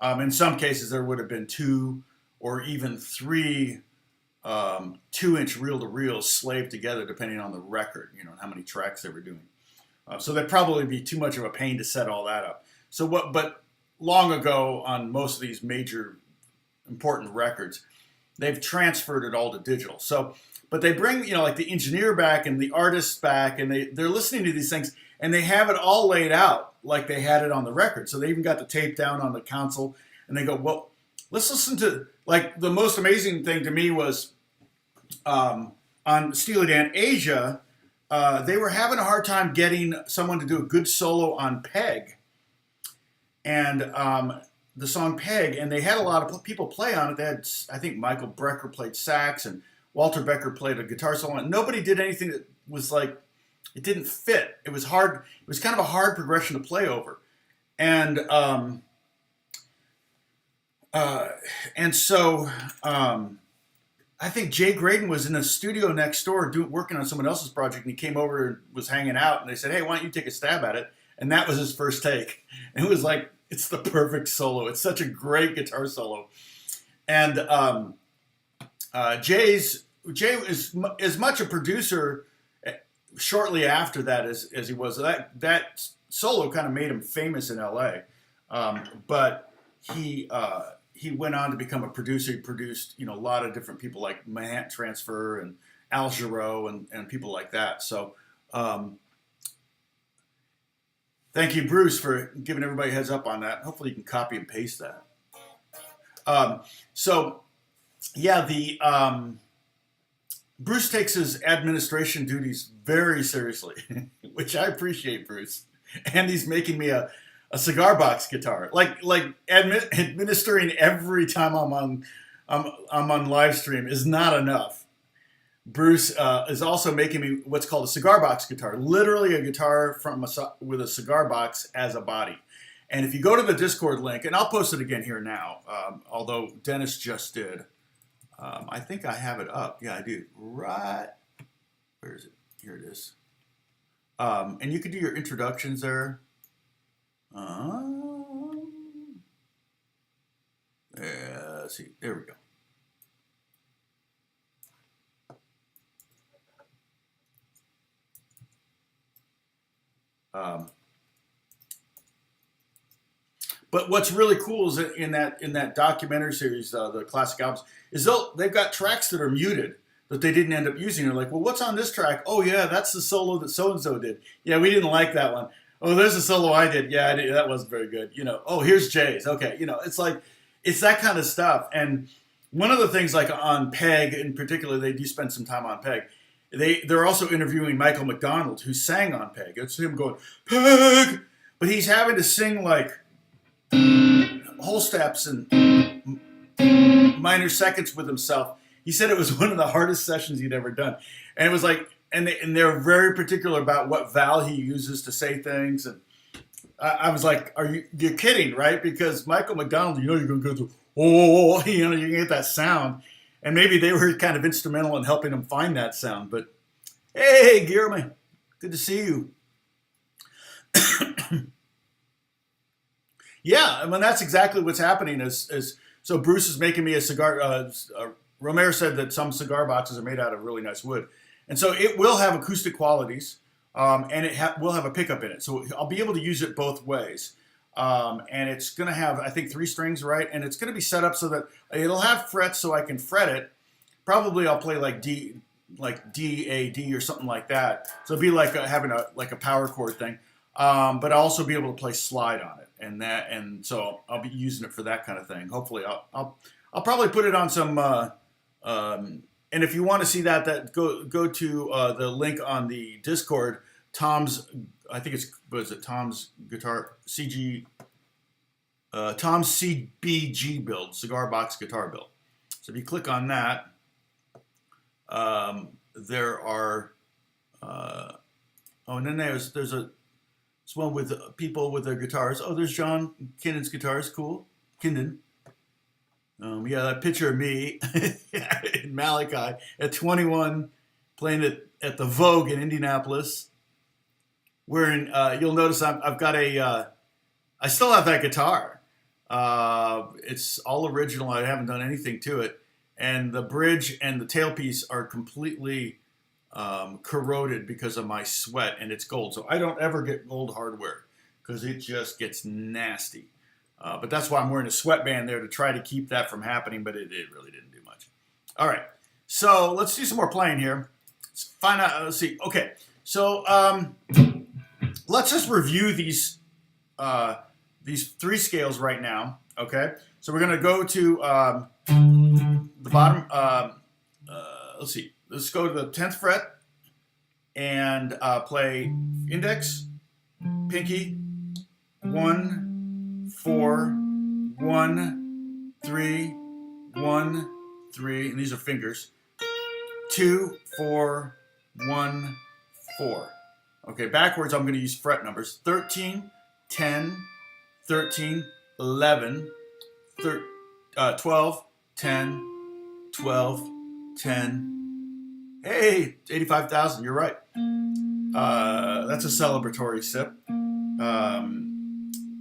In some cases, there would have been 2 or even 3 2-inch reel-to-reels slaved together, depending on the record, you know, how many tracks they were doing. So that'd probably be too much of a pain to set all that up. So but long ago, on most of these major important records, they've transferred it all to digital. So, but they bring, you know, like the engineer back and the artist back, and they're listening to these things, and they have it all laid out like they had it on the record. So they even got the tape down on the console, and they go, well, let's listen to, like, the most amazing thing to me was on Steely Dan Asia, they were having a hard time getting someone to do a good solo on Peg. And the song Peg, and they had a lot of people play on it. They had, I think Michael Brecker played sax, and Walter Becker played a guitar solo, and nobody did anything that was like, it didn't fit. It was hard. It was kind of a hard progression to play over. And so I think Jay Graydon was in a studio next door working on someone else's project, and he came over and was hanging out, and they said, hey, why don't you take a stab at it? And that was his first take. And it was like, it's the perfect solo. It's such a great guitar solo. And Jay is as much a producer shortly after that as he was. That solo kind of made him famous in L.A. But he he went on to become a producer. He produced, you know, a lot of different people like Manhattan Transfer and Al Jarreau and people like that. So thank you, Bruce, for giving everybody a heads up on that. Hopefully you can copy and paste that. So yeah, the Bruce takes his administration duties very seriously, which I appreciate, Bruce. And he's making me a cigar box guitar, like administering every time I'm on live stream is not enough. Bruce is also making me what's called a cigar box guitar, literally a guitar with a cigar box as a body. And if you go to the Discord link, and I'll post it again here now, although Dennis just did. I think I have it up. Yeah, I do. Right. Where is it? Here it is. And you can do your introductions there. Let's see. There we go. But what's really cool is that in that documentary series, the classic albums, is they've got tracks that are muted that they didn't end up using. They're like, well, what's on this track? Oh yeah, that's the solo that so and so did. Yeah, we didn't like that one. Oh, there's a solo I did. Yeah, I did. That wasn't very good. You know. Oh, here's Jay's. Okay, you know, it's like it's that kind of stuff. And one of the things, like on Peg in particular, they do spend some time on Peg. They're also interviewing Michael McDonald, who sang on Peg. It's him going Peg, but he's having to sing like whole steps and minor seconds with himself. He said it was one of the hardest sessions he'd ever done, and it was like, and they're very particular about what vowel he uses to say things. And I was like, you're kidding, right? Because Michael McDonald, you know, you're gonna go through, oh, you know, you can get that sound, and maybe they were kind of instrumental in helping him find that sound. But hey, Guillermo, good to see you. Yeah, I mean, that's exactly what's happening. So Bruce is making me a cigar. Romero said that some cigar boxes are made out of really nice wood. And so it will have acoustic qualities, and it will have a pickup in it. So I'll be able to use it both ways. And it's going to have, I think, 3 strings, right? And it's going to be set up so that it'll have frets so I can fret it. Probably I'll play like D, A, D, or something like that. So it'll be like having a power chord thing. But I'll also be able to play slide on it. And so I'll be using it for that kind of thing. Hopefully, I'll probably put it on some. And if you want to see that go to the link on the Discord. Tom's, I think Tom's guitar CG. Tom's CBG build, cigar box guitar build. So if you click on that, there are. And then there's one with people with their guitars. Oh, there's John Kinnon's guitars. Cool. Kinnon. Yeah, that picture of me in Malachi at 21 playing at the Vogue in Indianapolis. Wearing, you'll notice I've got I still have that guitar. It's all original. I haven't done anything to it. And the bridge and the tailpiece are completely corroded because of my sweat, and it's gold. So I don't ever get gold hardware because it just gets nasty. But that's why I'm wearing a sweatband there to try to keep that from happening, but it really didn't do much. All right, so let's do some more playing here. Let's find out, let's see. Okay, so let's just review these 3 scales right now, okay? So we're gonna go to the bottom, let's see. Let's go to the 10th fret and play index, pinky, 1, 4, 1, 3, 1, 3, and these are fingers. 2, 4, 1, 4. Okay, backwards I'm going to use fret numbers. 13, 10, 13, 11, 12, 10, 12, 10. Hey, 85,000, you're right. That's a celebratory sip.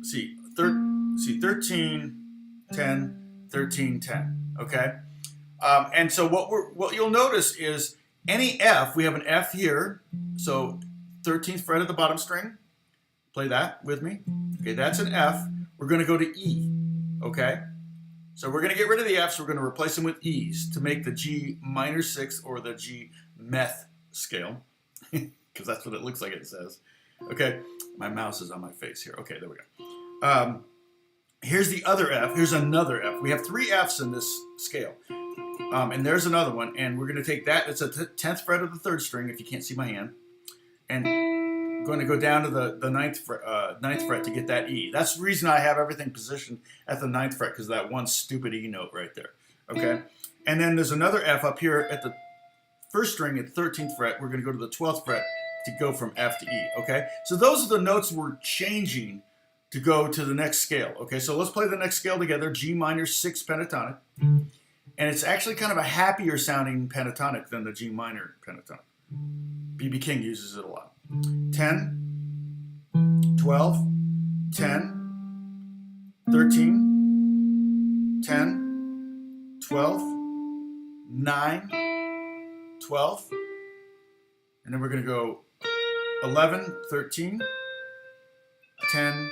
See, 13, 10, 13, 10, okay? And so what you'll notice is any F, we have an F here, so 13th fret of the bottom string, play that with me. Okay, that's an F. We're gonna go to E, okay? So we're going to get rid of the Fs. We're going to replace them with E's to make the G minor 6 or the G meth scale, because that's what it looks like it says. Okay, my mouse is on my face here. Okay, there we go. Here's the other F. Here's another F. We have 3 Fs in this scale. And there's another one. And we're going to take that. It's a 10th fret of the 3rd string, if you can't see my hand. And I'm going to go down to the 9th fret to get that E. That's the reason I have everything positioned at the 9th fret, because of that one stupid E note right there. Okay? And then there's another F up here at the 1st string at the 13th fret. We're going to go to the 12th fret to go from F to E. Okay? So those are the notes we're changing to go to the next scale. Okay, so let's play the next scale together, G minor 6 pentatonic. And it's actually kind of a happier sounding pentatonic than the G minor pentatonic. B.B. King uses it a lot. 10, 12, 10, 13, 10, 12, 9, 12, and then we're going to go 11, 13, 10,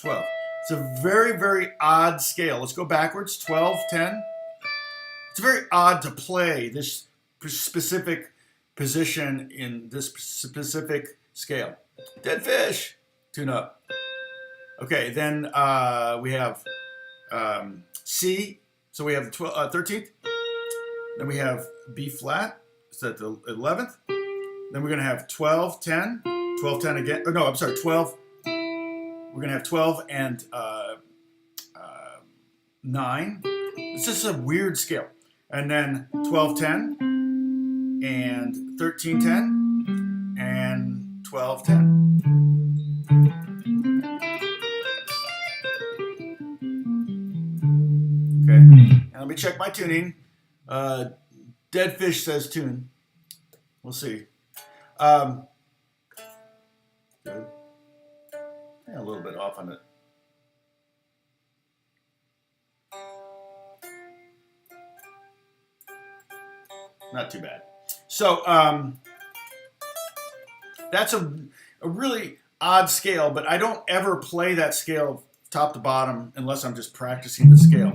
12. It's a very, very odd scale. Let's go backwards. 12, 10. It's very odd to play this specific position in this specific scale. Dead fish. Tune up. Okay, then we have C. So we have the 13th. Then we have B flat. It's at the 11th. Then we're going to have 12, 10. 12, 10 again. Oh, no, I'm sorry, 12. We're going to have 12 and 9. It's just a weird scale. And then 12, 10, and 13, 10, and 12, 10. Okay, and let me check my tuning. Dead Fish says tune. We'll see. Good. Yeah, a little bit off on it. Not too bad. So that's a really odd scale, but I don't ever play that scale top to bottom unless I'm just practicing the scale.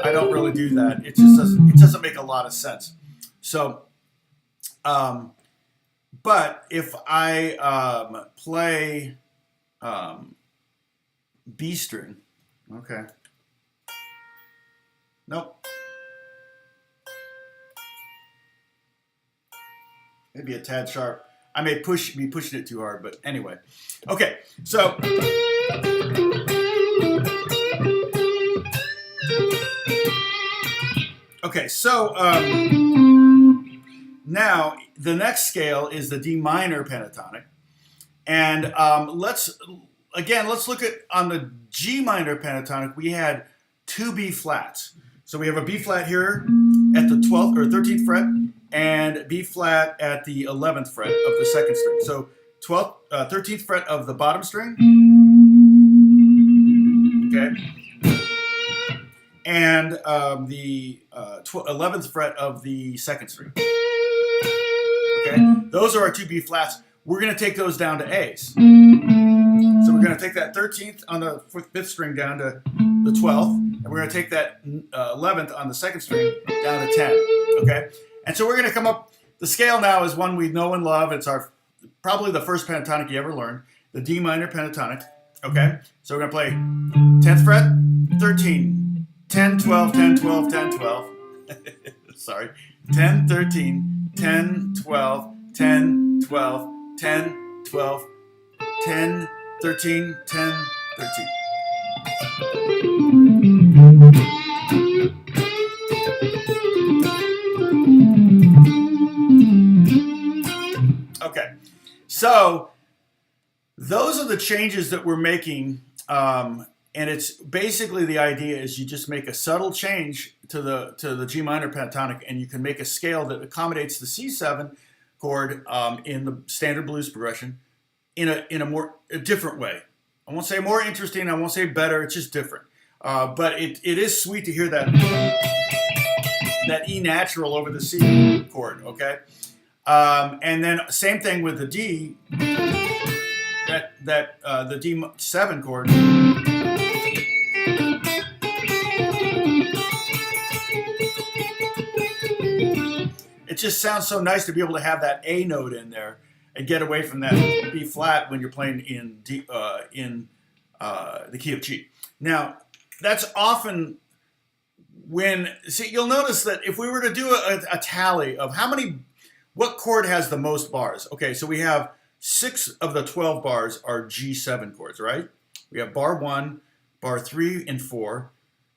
I don't really do that. It doesn't make a lot of sense. So, but if I play B string, okay. Nope. Maybe a tad sharp. I may be pushing it too hard, but anyway. Okay, so now the next scale is the D minor pentatonic, and let's look at on the G minor pentatonic. We had 2 B flats. So we have a B flat here at the 12th or 13th fret, and B flat at the 11th fret of the 2nd string. So 13th fret of the bottom string, okay, and the 11th fret of the 2nd string. Okay, those are our 2 B flats. We're going to take those down to A's. So we're going to take that 13th on the 5th string down to the 12th, and we're going to take that 11th on the 2nd string down to 10. Okay, and so we're going to come up. The scale now is one we know and love. It's probably the first pentatonic you ever learned, the D minor pentatonic. Okay, so we're going to play 10th fret, 13, 10, 12, 10, 12, 10, 12. Sorry, 10, 13, 10, 12, 10, 12, 10, 12, 10, 13, 10, 13. Okay, so those are the changes that we're making, and it's basically the idea is you just make a subtle change to the G minor pentatonic, and you can make a scale that accommodates the C7 chord in the standard blues progression in a different way. I won't say more interesting. I won't say better. It's just different. But it is sweet to hear that E natural over the C chord. Okay, and then same thing with the D. The D7 chord. just sounds so nice to be able to have that A note in there and get away from that B flat when you're playing in the key of G. Now, that's often when, see, you'll notice that if we were to do a tally of what chord has the most bars? Okay, so we have 6 of the 12 bars are G7 chords, right? We have bar 1, bar 3 and 4,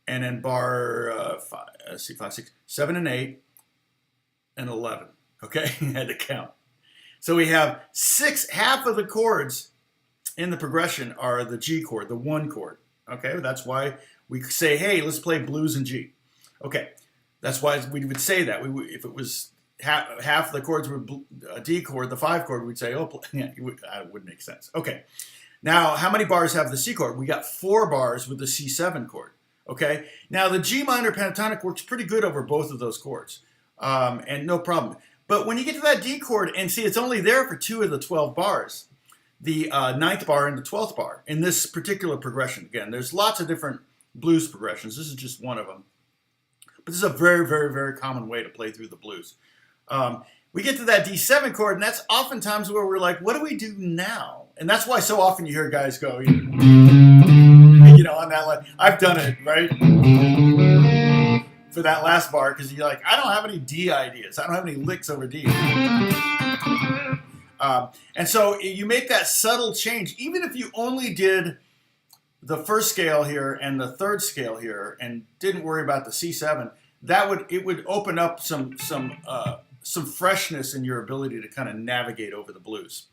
and then bar 5, 6, 7 and 8, and 11. Okay, I had to count. So we have half of the chords in the progression are the G chord, the 1 chord. Okay, that's why we say, hey, let's play blues in G. Okay, that's why we would say that. If it was half the chords were a D chord, the 5 chord, we'd say, oh, yeah, it would make sense. Okay, now how many bars have the C chord? We got 4 bars with the C7 chord. Okay, now the G minor pentatonic works pretty good over both of those chords, and no problem. But when you get to that D chord, and see, it's only there for 2 of the 12 bars, the 9th bar and the 12th bar in this particular progression. Again, there's lots of different blues progressions. This is just one of them. But this is a very, very, very common way to play through the blues. We get to that D7 chord, and that's oftentimes where we're like, what do we do now? And that's why so often you hear guys go, you know, on that line. I've done it, right? For that last bar, because you're like, I don't have any D ideas. I don't have any licks over D. And so you make that subtle change, even if you only did the first scale here and the third scale here and didn't worry about the C7, it would open up some freshness in your ability to kind of navigate over the blues.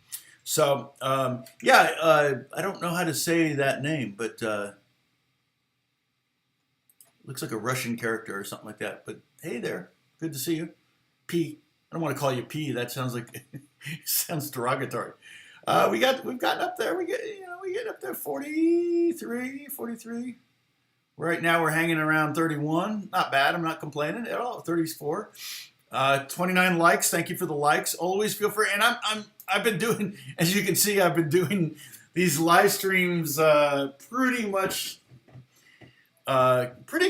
So I don't know how to say that name, but looks like a Russian character or something like that. But hey there, good to see you. P. I don't want to call you P. That sounds like sounds derogatory. We've gotten up there. We get up there 43. Right now we're hanging around 31. Not bad. I'm not complaining at all. 34. 29 likes. Thank you for the likes. Always feel free. And I've been doing, as you can see, I've been doing these live streams pretty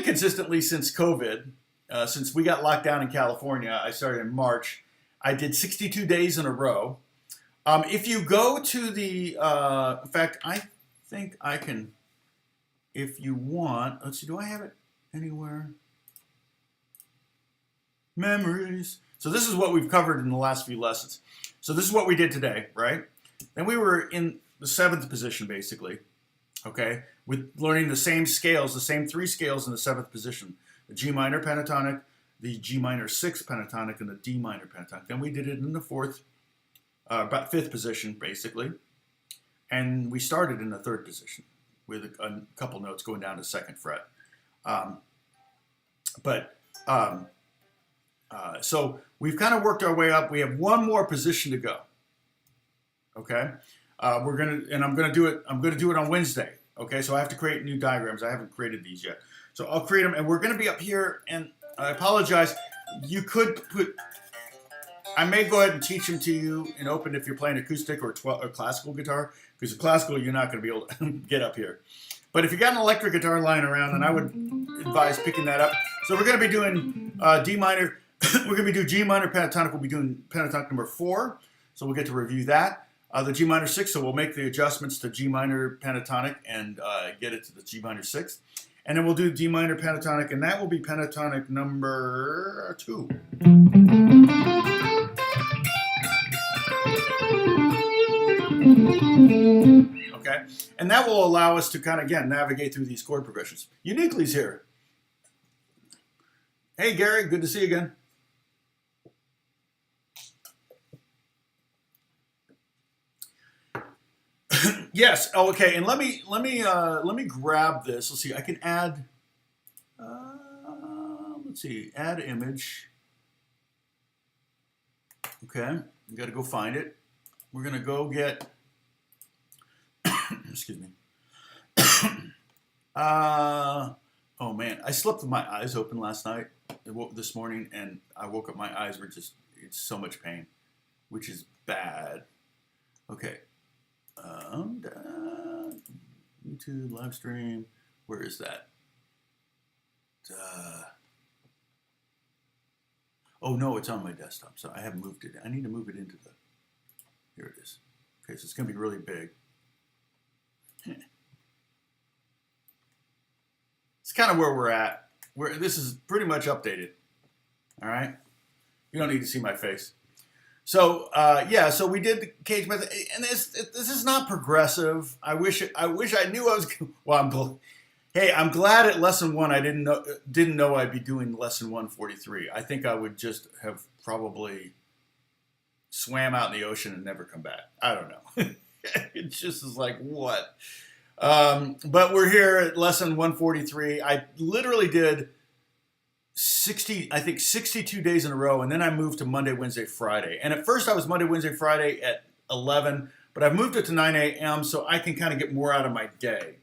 consistently since COVID. Since we got locked down in California, I started in March. I did 62 days in a row. If you go to the, in fact, I think I can, if you want, let's see, do I have it anywhere? Memories. So this is what we've covered in the last few lessons. So this is what we did today, right? Then we were in the 7th position, basically, okay, with learning the same scales, the same 3 scales in the 7th position. The G minor pentatonic, the G minor 6th pentatonic, and the D minor pentatonic. Then we did it in the 4th, about 5th position, basically. And we started in the 3rd position with a couple notes going down to 2nd fret. So we've kind of worked our way up. We have one more position to go. Okay, I'm gonna do it on Wednesday. Okay, so I have to create new diagrams. I haven't created these yet. So I'll create them, and we're gonna be up here. And I apologize. You could put. I may go ahead and teach them to you and open if you're playing acoustic or classical guitar, because the classical you're not going to be able to get up here. But if you got an electric guitar lying around, then I would advise picking that up. So we're going to be doing D minor. We're going to be doing G minor pentatonic. We'll be doing pentatonic number 4. So we'll get to review that. The G minor 6. So we'll make the adjustments to G minor pentatonic and get it to the G minor 6. And then we'll do D minor pentatonic, and that will be pentatonic number 2. Okay, and that will allow us to kind of, again, navigate through these chord progressions. Uniquely's here. Hey, Gary, good to see you again. Yes. Oh, okay. And let me grab this. Let's see. I can add. Let's see. Add image. Okay. You got to go find it. We're gonna go get. Excuse me. Oh man, I slept with my eyes open last night. This morning, and I woke up. My eyes were just. It's so much pain, which is bad. Okay. YouTube live stream. Where is that? Oh no, it's on my desktop, so I haven't moved it. I need to move it into the, here it is. Okay, so it's gonna be really big. It's kind of where we're at. This is pretty much updated. All right, you don't need to see my face. So yeah, so we did the cage method, and this is not progressive. I wish I knew I was. Well, I'm glad at lesson 1 I didn't know I'd be doing lesson 143. I think I would just have probably swam out in the ocean and never come back. I don't know. It just is like, what? But we're here at lesson 143. I literally did 62 days in a row, and then I moved to Monday, Wednesday, Friday. And at first I was Monday, Wednesday, Friday at 11, but I've moved it to 9 a.m. so I can kind of get more out of my day.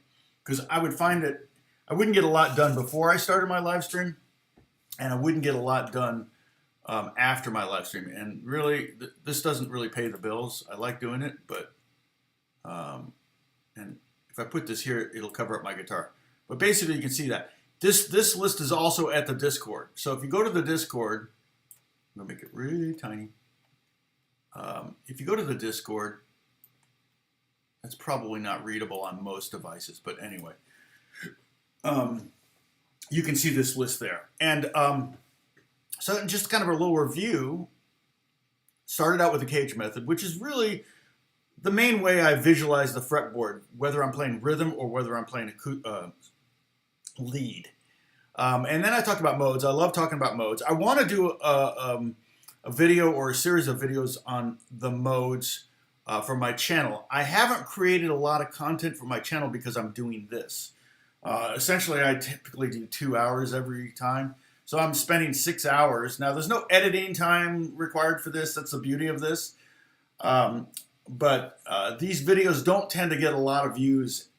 Because I would find that I wouldn't get a lot done before I started my live stream, and I wouldn't get a lot done after my live stream. And really, this doesn't really pay the bills. I like doing it, but and if I put this here, it'll cover up my guitar. But basically, you can see that. This list is also at the Discord. So if you go to the Discord, I'm going to make it really tiny. If you go to the Discord, that's probably not readable on most devices, but anyway. You can see this list there. And so just kind of a little review. Started out with the cage method, which is really the main way I visualize the fretboard, whether I'm playing rhythm or whether I'm playing lead. And then I talked about modes. I love talking about modes. I want to do a video or a series of videos on the modes for my channel. I haven't created a lot of content for my channel because I'm doing this. Essentially, I typically do 2 hours every time. So I'm spending 6 hours. Now, there's no editing time required for this. That's the beauty of this. But these videos don't tend to get a lot of views,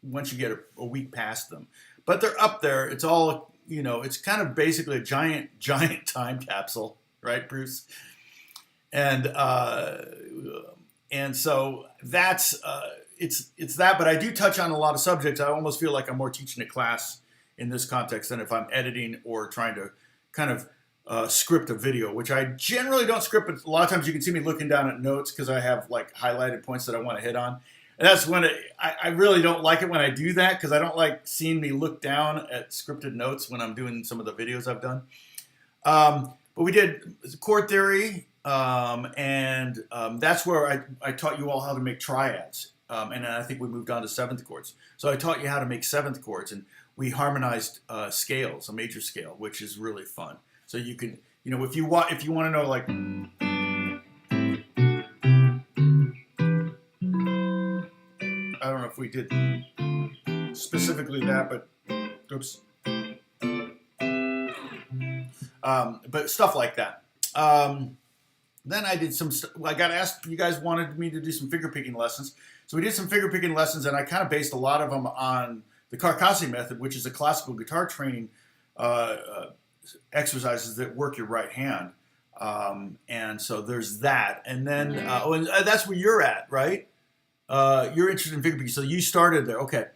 once you get a week past them. But they're up there. It's all, it's kind of basically a giant time capsule, right, Bruce? And so that's it's that. But I do touch on a lot of subjects. I almost feel like I'm more teaching a class in this context than if I'm editing or trying to kind of script a video, which I generally don't script. But a lot of times you can see me looking down at notes because I have like highlighted points that I want to hit on. And that's when I really don't like it when I do that because I don't like seeing me look down at scripted notes when I'm doing some of the videos I've done. But we did chord theory, and that's where I taught you all how to make triads. And then I think we moved on to seventh chords. So I taught you how to make seventh chords, and we harmonized scales, a major scale, which is really fun. So you can, if you want to know, like, I don't know if we did specifically that, but oops. But stuff like that. Then I did I got asked, you guys wanted me to do some finger picking lessons. So we did some finger picking lessons, and I kind of based a lot of them on the Carcassi method, which is a classical guitar training exercises that work your right hand. And so there's that. And then, and that's where you're at, right? You're interested in finger picking, so you started there. Okay.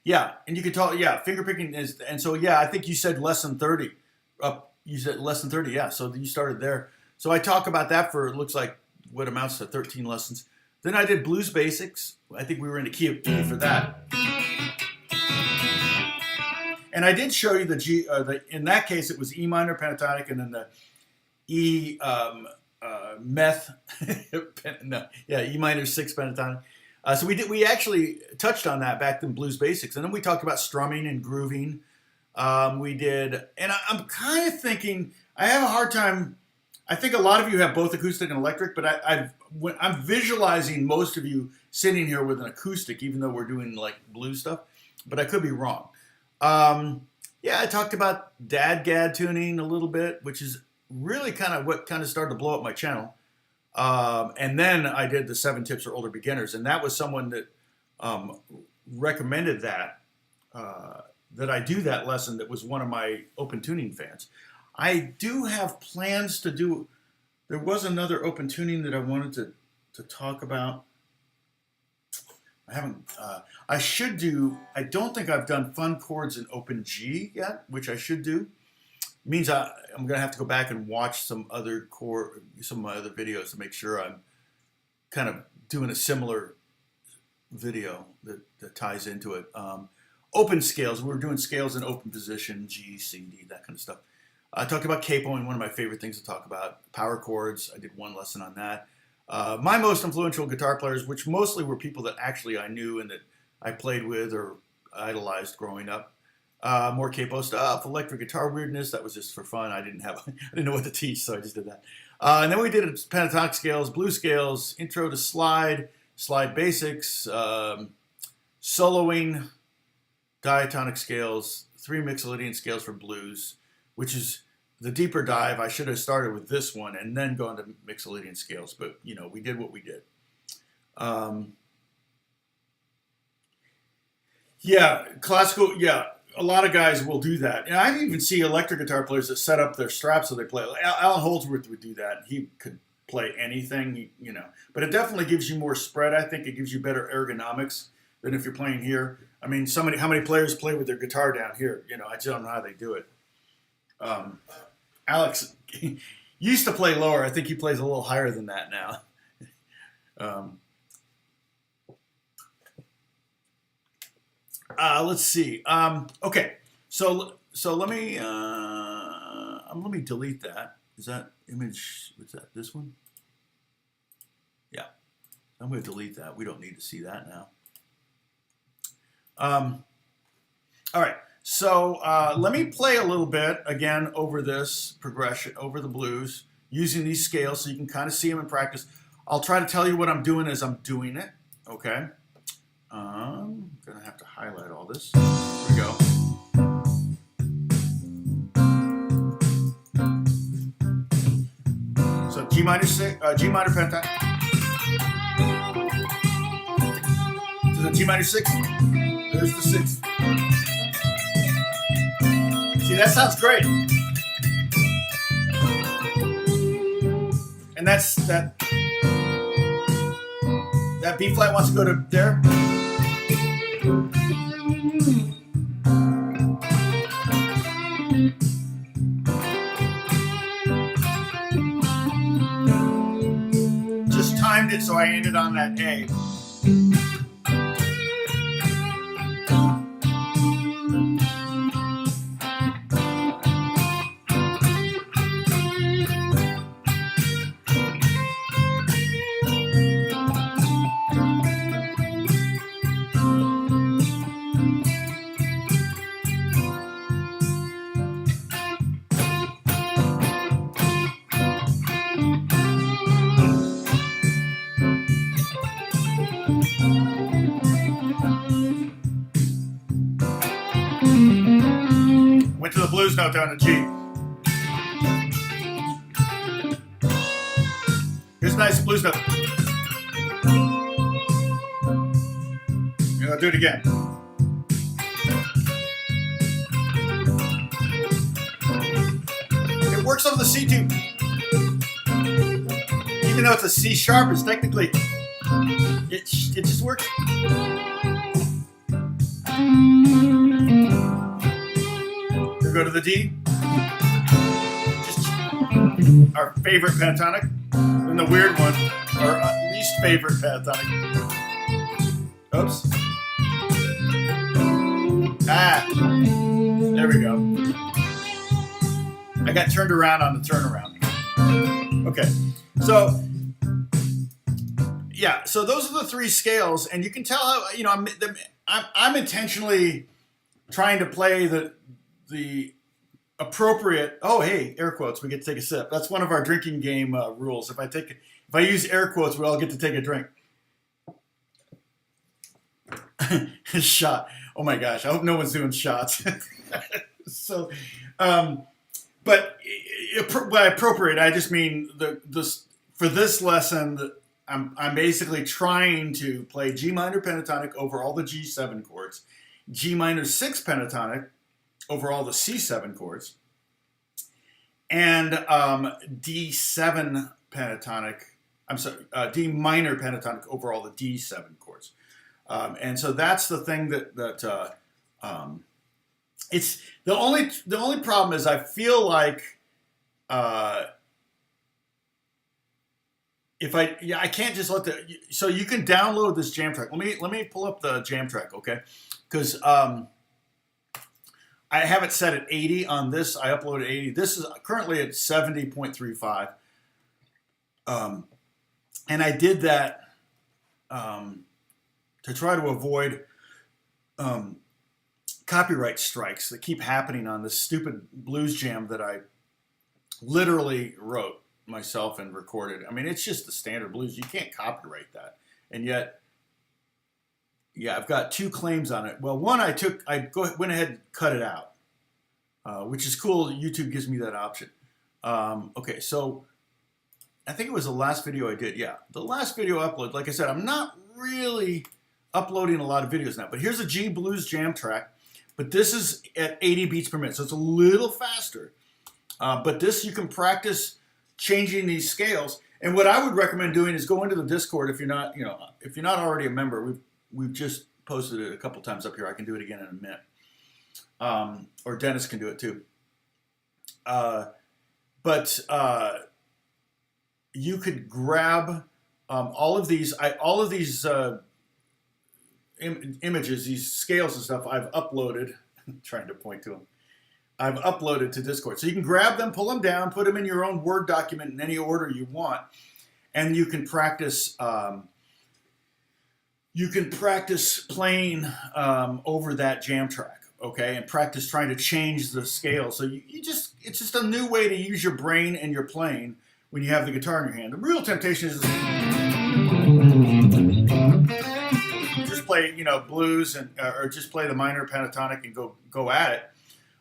Yeah, and you can talk. Yeah, finger picking is, and so yeah, I think you said lesson 30. You said lesson 30. Yeah, so you started there. So I talk about that for, it looks like what amounts to 13 lessons. Then I did blues basics. I think we were in the key of E for that. And I did show you the G. In that case, it was E minor pentatonic, and then the E E minor 6 pentatonic. So we actually touched on that back in blues basics, and then we talked about strumming and grooving. We did, and I'm kind of thinking, I have a hard time. I think a lot of you have both acoustic and electric, but I'm visualizing most of you sitting here with an acoustic, even though we're doing like blues stuff. But I could be wrong. Yeah, I talked about dad-gad tuning a little bit, which is really kind of what kind of started to blow up my channel. And then I did the 7 tips for older beginners, and that was someone that recommended that I do that lesson. That was one of my open tuning fans. I do have plans to do. There was another open tuning that I wanted to talk about, I haven't. I should do. I don't think I've done fun chords in open G yet, which I should do. Means I'm gonna have to go back and watch some of my other videos to make sure I'm kind of doing a similar video that ties into it. Open scales. We're doing scales in open position, G, C, D, that kind of stuff. I talked about capoing, one of my favorite things to talk about. Power chords. I did one lesson on that. My most influential guitar players, which mostly were people that actually I knew and that I played with or idolized growing up. More capo stuff, electric guitar weirdness. That was just for fun. I didn't know what to teach, so I just did that. And then we did pentatonic scales, blues scales, intro to slide basics, soloing, diatonic scales, 3 Mixolydian scales for blues, which is the deeper dive. I should have started with this one and then gone to Mixolydian scales, but you know, we did what we did. Yeah, classical. Yeah, a lot of guys will do that, and I even see electric guitar players that set up their straps so they play. Alan Holdsworth would do that. He could play anything, you know, but it definitely gives you more spread. I think it gives you better ergonomics than if you're playing here. I mean, how many players play with their guitar down here? You know, I just don't know how they do it. Alex used to play lower. I think he plays a little higher than that now. Let's see. Okay, so let me delete that. Is that image? What's that? This one? Yeah, I'm going to delete that. We don't need to see that now. All right. So let me play a little bit again over this progression, over the blues, using these scales so you can kind of see them in practice. I'll try to tell you what I'm doing as I'm doing it. Okay. I'm gonna have to highlight all this. Here we go. So G minor pentatonic. To the G minor 6. There's the 6th. See, that sounds great. And that's that B flat wants to go to there. Just timed it so I ended on that A. Went to the blues note down to G. Here's a nice blues note. And I'll do it again. It works on the C too. Even though it's a C sharp, it's technically, it just works. Go to the D, just our favorite pentatonic, and the weird one, our least favorite pentatonic. Oops. There we go. I got turned around on the turnaround. Okay, so yeah, so those are the 3 scales, and you can tell how, you know, I'm intentionally trying to play the appropriate. Oh, hey, air quotes. We get to take a sip. That's one of our drinking game rules. If I use air quotes, we all get to take a drink. Shot. Oh my gosh. I hope no one's doing shots. So, but by appropriate, I just mean for this lesson. I'm basically trying to play G minor pentatonic over all the G7 chords, G minor 6 pentatonic over all the C7 chords, and D7 pentatonic. I'm sorry, D minor pentatonic over all the D7 chords. And so that's the thing it's the only problem is I feel like if I can't just let so you can download this jam track. Let me pull up the jam track, okay? Because I have it set at 80 on this. I uploaded 80. This is currently at 70.35. And I did that to try to avoid copyright strikes that keep happening on this stupid blues jam that I literally wrote myself and recorded. I mean, it's just the standard blues. You can't copyright that. And yet, yeah, I've got 2 claims on it. Well, one went ahead and cut it out, which is cool. YouTube gives me that option. Okay, so I think it was the last video I did. Yeah, the last video upload. Like I said, I'm not really uploading a lot of videos now, but here's a G blues jam track. But this is at 80 beats per minute, so it's a little faster. But this, you can practice changing these scales. And what I would recommend doing is go into the Discord if you're not, if you're not already a member. We've just posted it a couple times up here. I can do it again in a minute. Or Dennis can do it too. But you could grab all of these images, these scales and stuff I've uploaded. I'm trying to point to them. I've uploaded to Discord. So you can grab them, pull them down, put them in your own Word document in any order you want, and you can practice. You can practice playing over that jam track, okay, and practice trying to change the scale. So it's just a new way to use your brain and your playing when you have the guitar in your hand. The real temptation is just play, blues or just play the minor pentatonic and go at it.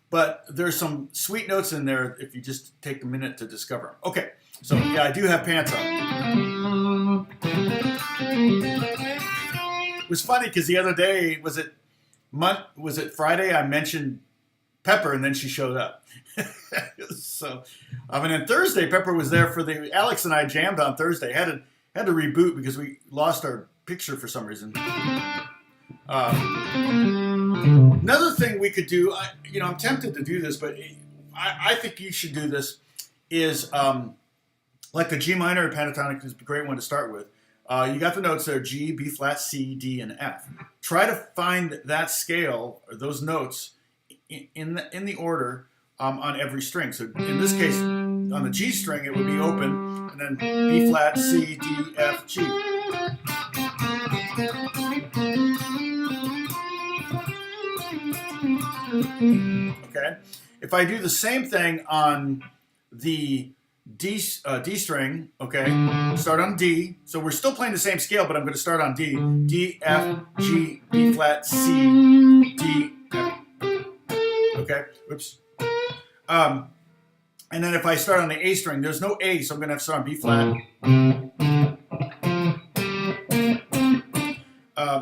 But there's some sweet notes in there if you just take a minute to discover them. Okay, so yeah, I do have pants on. It was funny because the other day, was it Friday? I mentioned Pepper, and then she showed up. So, and then Thursday, Pepper was there for Alex and I jammed on Thursday. Had to reboot because we lost our picture for some reason. Another thing we could do, I'm tempted to do this, but I think you should do this, is like the G minor pentatonic is a great one to start with. You got the notes there, G, B flat, C, D, and F. Try to find that scale, or those notes, in the order on every string. So in this case, on the G string, it would be open, and then B flat, C, D, F, G. Okay. If I do the same thing on the D string, okay, start on D. So we're still playing the same scale, but I'm going to start on D. D, F, G, B flat, C, D, F. Okay. Oops. And then if I start on the A string, there's no A, so I'm going to have to start on B flat.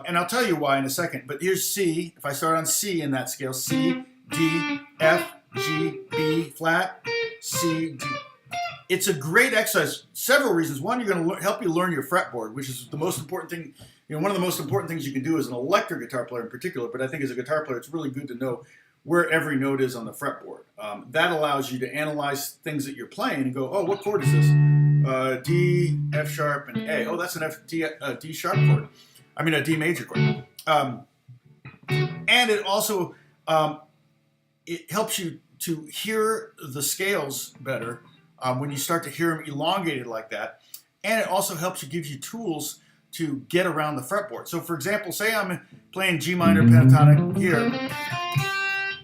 And I'll tell you why in a second. But here's C. If I start on C in that scale, C, D, F, G, B flat, C, D. It's a great exercise. Several reasons. One, you're going to help you learn your fretboard, which is the most important thing. One of the most important things you can do as an electric guitar player in particular. But I think as a guitar player, it's really good to know where every note is on the fretboard. That allows you to analyze things that you're playing and go, oh, what chord is this? D, F sharp, and A. Oh, that's an D sharp chord. I mean, a D major chord. And it also it helps you to hear the scales better when you start to hear them elongated like that. And it also helps you, gives you tools to get around the fretboard. So, for example, say I'm playing G minor pentatonic here,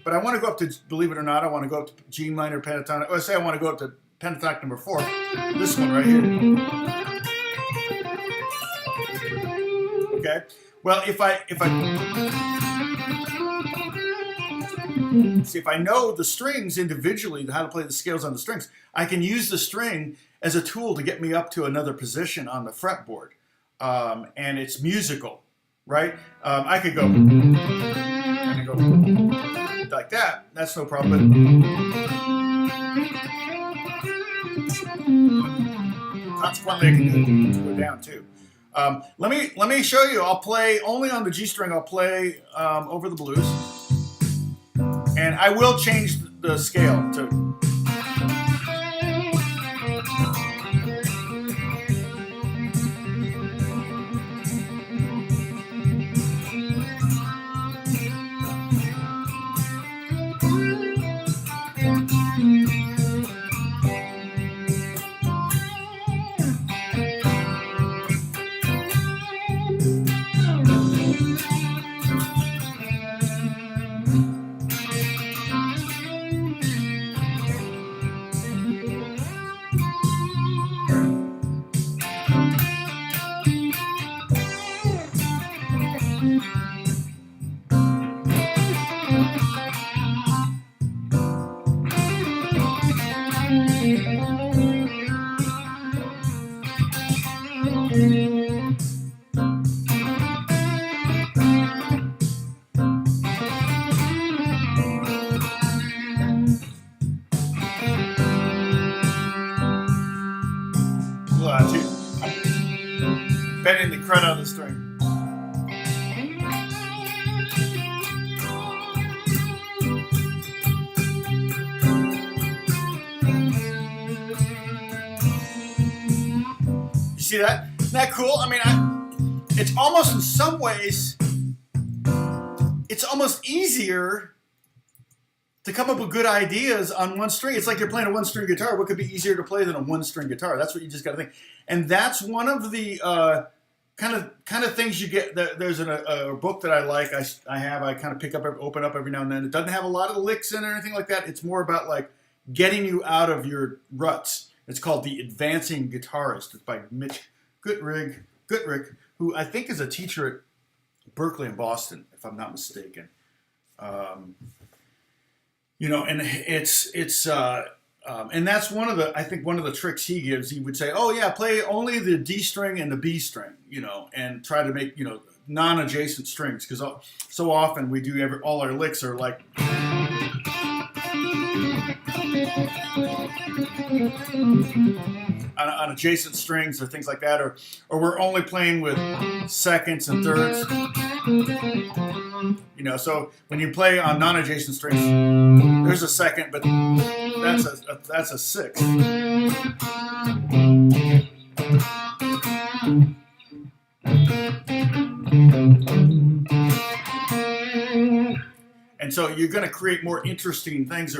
but I want to go up to, believe it or not, I want to go up to G minor pentatonic. Or say I want to go up to pentatonic number 4. This one right here. Okay. Well, if I know the strings individually, how to play the scales on the strings, I can use the string as a tool to get me up to another position on the fretboard. And it's musical, right? I could go like that. That's no problem. But consequently, I can do it down too. Let me show you. I'll play only on the G string. I'll play over the blues, and I will change the scale to. Bending the credit on the string. You see that? Isn't that cool? I mean, it's almost in some ways, it's almost easier to come up with good ideas on one string. It's like you're playing a one-string guitar. What could be easier to play than a one-string guitar? That's what you just got to think. And that's one of the kind of things you get. There's a book that I like. I kind of pick up, open up every now and then. It doesn't have a lot of licks in it or anything like that. It's more about like getting you out of your ruts. It's called The Advancing Guitarist. It's by Mitch Gutrick, who I think is a teacher at Berkeley in Boston, if I'm not mistaken. You know, and and that's one of the tricks he gives. He would say, "Oh yeah, play only the D string and the B string," you know, and try to make, you know, non-adjacent strings, because so often we do all our licks are like. On adjacent strings or things like that, or we're only playing with seconds and thirds. You know, so when you play on non-adjacent strings, there's a second, but that's a sixth. And so you're going to create more interesting things,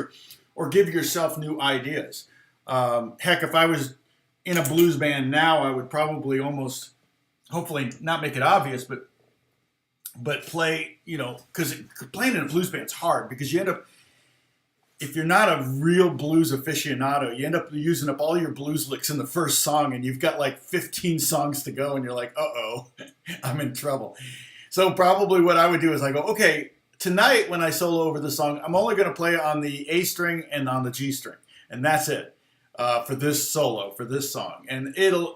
or give yourself new ideas. Heck, if I was in a blues band now, I would probably hopefully not make it obvious, but play, you know, because playing in a blues band is hard, because you end up, if you're not a real blues aficionado, you end up using up all your blues licks in the first song, and you've got like 15 songs to go, and you're like, uh-oh, I'm in trouble. So probably what I would do is I go, okay, tonight when I solo over the song, I'm only going to play on the A string and on the G string, and that's it. For this solo, for this song, and it'll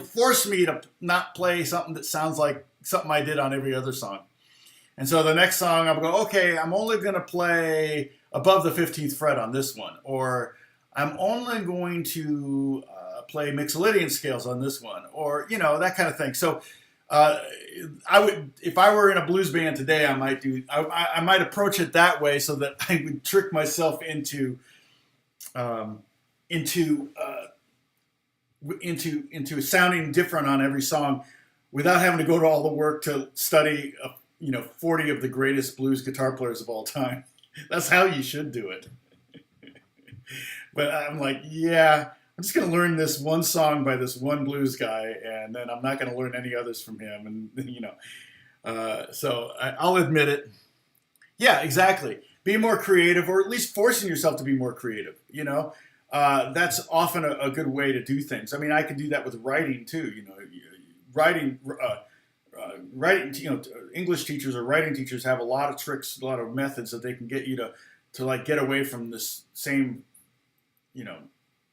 force me to not play something that sounds like something I did on every other song. And so the next song, I'll go, okay, I'm only going to play above the 15th fret on this one, or I'm only going to play Mixolydian scales on this one, or, you know, that kind of thing. So I would, if I were in a blues band today, I might approach it that way, so that I would trick myself into sounding different on every song, without having to go to all the work to study, 40 of the greatest blues guitar players of all time. That's how you should do it. But I'm like, yeah, I'm just going to learn this one song by this one blues guy, and then I'm not going to learn any others from him. And, so I'll admit it. Yeah, exactly. Be more creative, or at least forcing yourself to be more creative, you know. That's often a good way to do things. I mean, I can do that with writing too. You know, writing. English teachers or writing teachers have a lot of tricks, a lot of methods that they can get you to like get away from this same,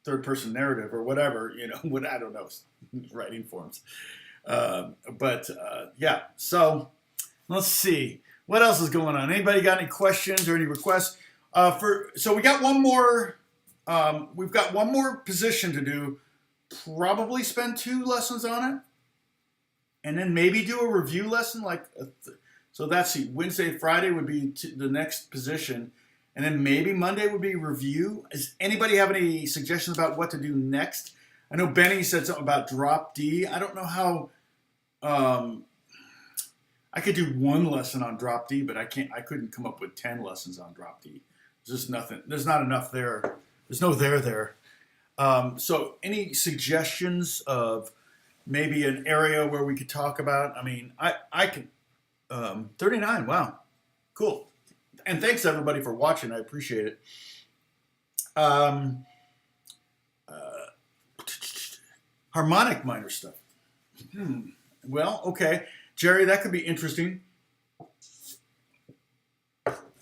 third person narrative or whatever. What I don't know, writing forms. Yeah. So let's see what else is going on. Anybody got any questions or any requests? So we got one more. We've got one more position to do. Probably spend 2 lessons on it. and then maybe do a review lesson so that's Wednesday, Friday would be the next position, and then maybe Monday would be review. Does anybody have any suggestions about what to do next? I know Benny said something about drop D. I don't know how. I could do one lesson on drop D, but I couldn't come up with 10 lessons on drop D. There's just nothing. There's not enough there. There's no there. So any suggestions of maybe an area where we could talk about? I mean, I could. 39. Wow, cool. And thanks everybody for watching. I appreciate it. Harmonic minor stuff. Well, okay, Jerry, that could be interesting.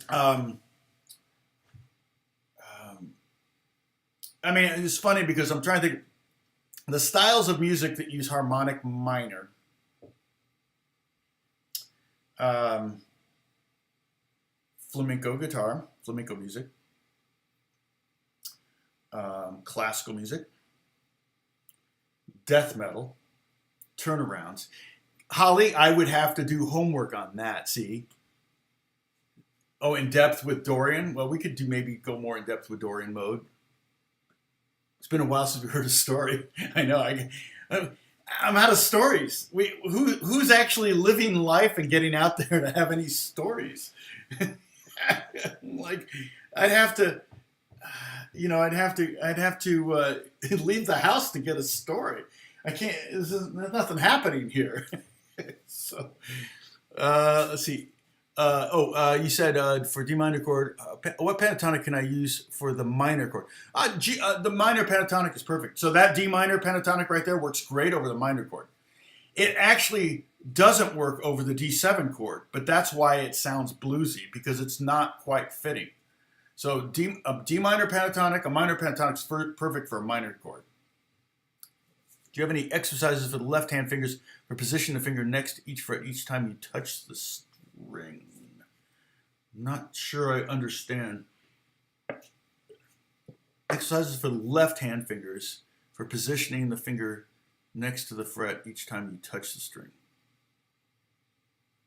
I mean, it's funny because I'm trying to think the styles of music that use harmonic minor. Flamenco guitar, flamenco music, classical music, death metal, turnarounds. Holly, I would have to do homework on that, see? Oh, in depth with Dorian? Well, we could maybe go more in depth with Dorian mode. It's been a while since we heard a story. I know, I'm out of stories. Who's actually living life and getting out there to have any stories? Like, I'd have to leave the house to get a story. I can't. There's nothing happening here. So, let's see. You said for D minor chord, what pentatonic can I use for the minor chord? The minor pentatonic is perfect. So that D minor pentatonic right there works great over the minor chord. It actually doesn't work over the D7 chord, but that's why it sounds bluesy, because it's not quite fitting. So a D minor pentatonic, a minor pentatonic is perfect for a minor chord. Do you have any exercises for the left hand fingers for positioning the finger next to each fret each time you touch the string? I'm not sure I understand. Exercises for the left hand fingers for positioning the finger next to the fret each time you touch the string.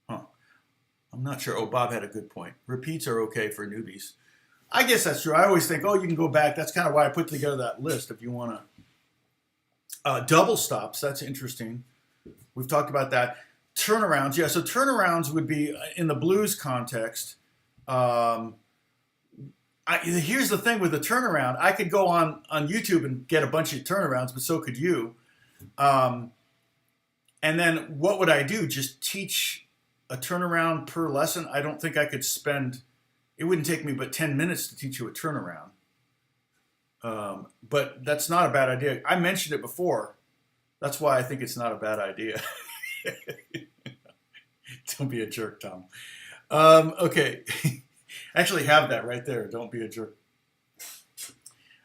Huh. I'm not sure. Oh, Bob had a good point. Repeats are okay for newbies. I guess that's true. I always think, oh, you can go back. That's kind of why I put together that list if you want to. Double stops, that's interesting. We've talked about that. Turnarounds, yeah, so turnarounds would be, in the blues context, here's the thing with the turnaround. I could go on YouTube and get a bunch of turnarounds, but so could you. And then what would I do? Just teach a turnaround per lesson? I don't think I could it wouldn't take me but 10 minutes to teach you a turnaround. But that's not a bad idea. I mentioned it before. That's why I think it's not a bad idea. Don't be a jerk, Tom. Okay. Actually have that right there. Don't be a jerk.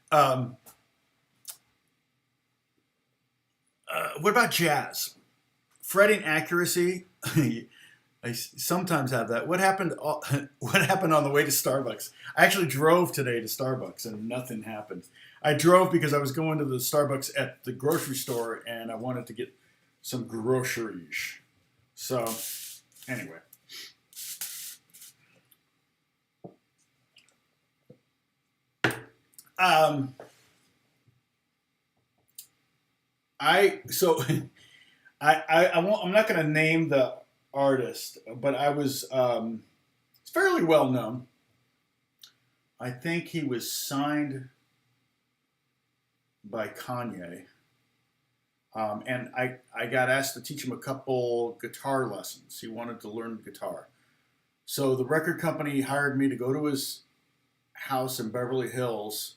What about jazz? Fretting accuracy. I sometimes have that. What happened on the way to Starbucks? I actually drove today to Starbucks and nothing happened. I drove because I was going to the Starbucks at the grocery store and I wanted to get some groceries. So, anyway. I'm not going to name the artist, but I was fairly well known. I think he was signed by Kanye, and I got asked to teach him a couple guitar lessons. He wanted to learn guitar, so the record company hired me to go to his house in Beverly Hills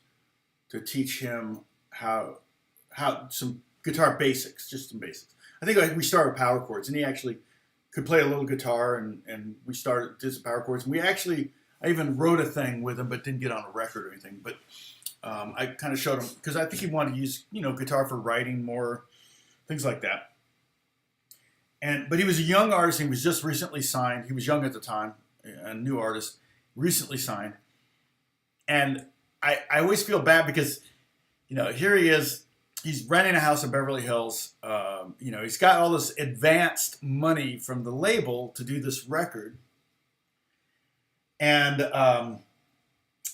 to teach him how some guitar basics, just some basics. I think we started with power chords, and he actually could play a little guitar, and we did some power chords. And I even wrote a thing with him, but didn't get on a record or anything. But I kind of showed him, because I think he wanted to use, guitar for writing more, things like that. But he was a young artist. He was just recently signed. He was young at the time, a new artist, recently signed. And I always feel bad because, here he is. he's renting a house in Beverly Hills. You know, he's got all this advanced money from the label to do this record. And,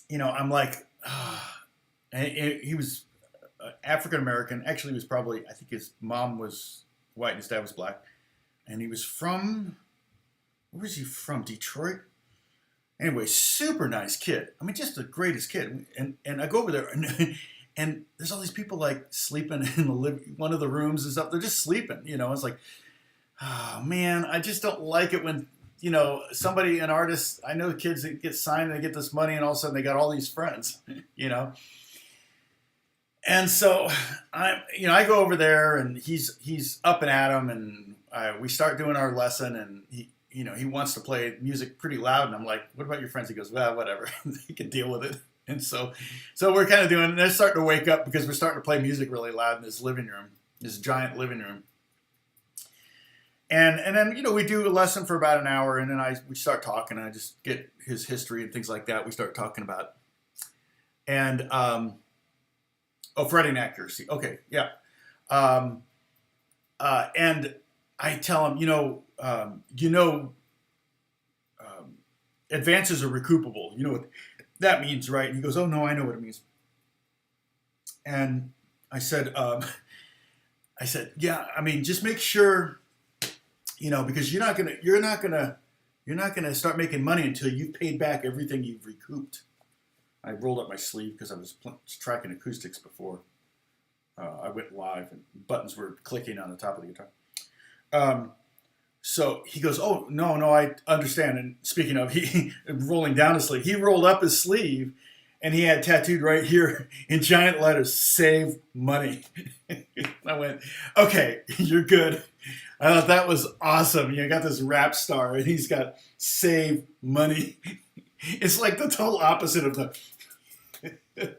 you know, I'm like, and he was African-American. Actually, he was probably, I think his mom was white and his dad was black. And he was from, where was he from? Detroit? Anyway, super nice kid. I mean, just the greatest kid. And I go over there, and there's all these people like sleeping in one of the rooms and stuff. They're just sleeping, you know. It's like, oh man, I just don't like it when, you know, somebody, an artist. I know kids that get signed and they get this money, and all of a sudden they got all these friends, you know. And so I go over there, and he's up and at 'em, and we start doing our lesson, and he wants to play music pretty loud, and I'm like, what about your friends? He goes, well, whatever, he can deal with it. And so we're kind of doing, they're starting to wake up because we're starting to play music really loud in this living room, this giant living room. And then, you know, we do a lesson for about an hour, and then we start talking, and I just get his history and things like that. We start talking about, and, fretting accuracy. Okay, yeah. And I tell him, advances are recoupable. You know what that means, right? And he goes, oh no, I know what it means. And I said, yeah, I mean, just make sure, you know, because you're not gonna start making money until you've paid back everything you've recouped. I rolled up my sleeve because I was tracking acoustics before I went live, and buttons were clicking on the top of the guitar. So he goes, oh, no, I understand. And speaking of, he rolling down his sleeve, he rolled up his sleeve, and he had tattooed right here in giant letters, save money. I went, okay, you're good. I thought that was awesome. You got this rap star, and he's got save money. It's like the total opposite of the... And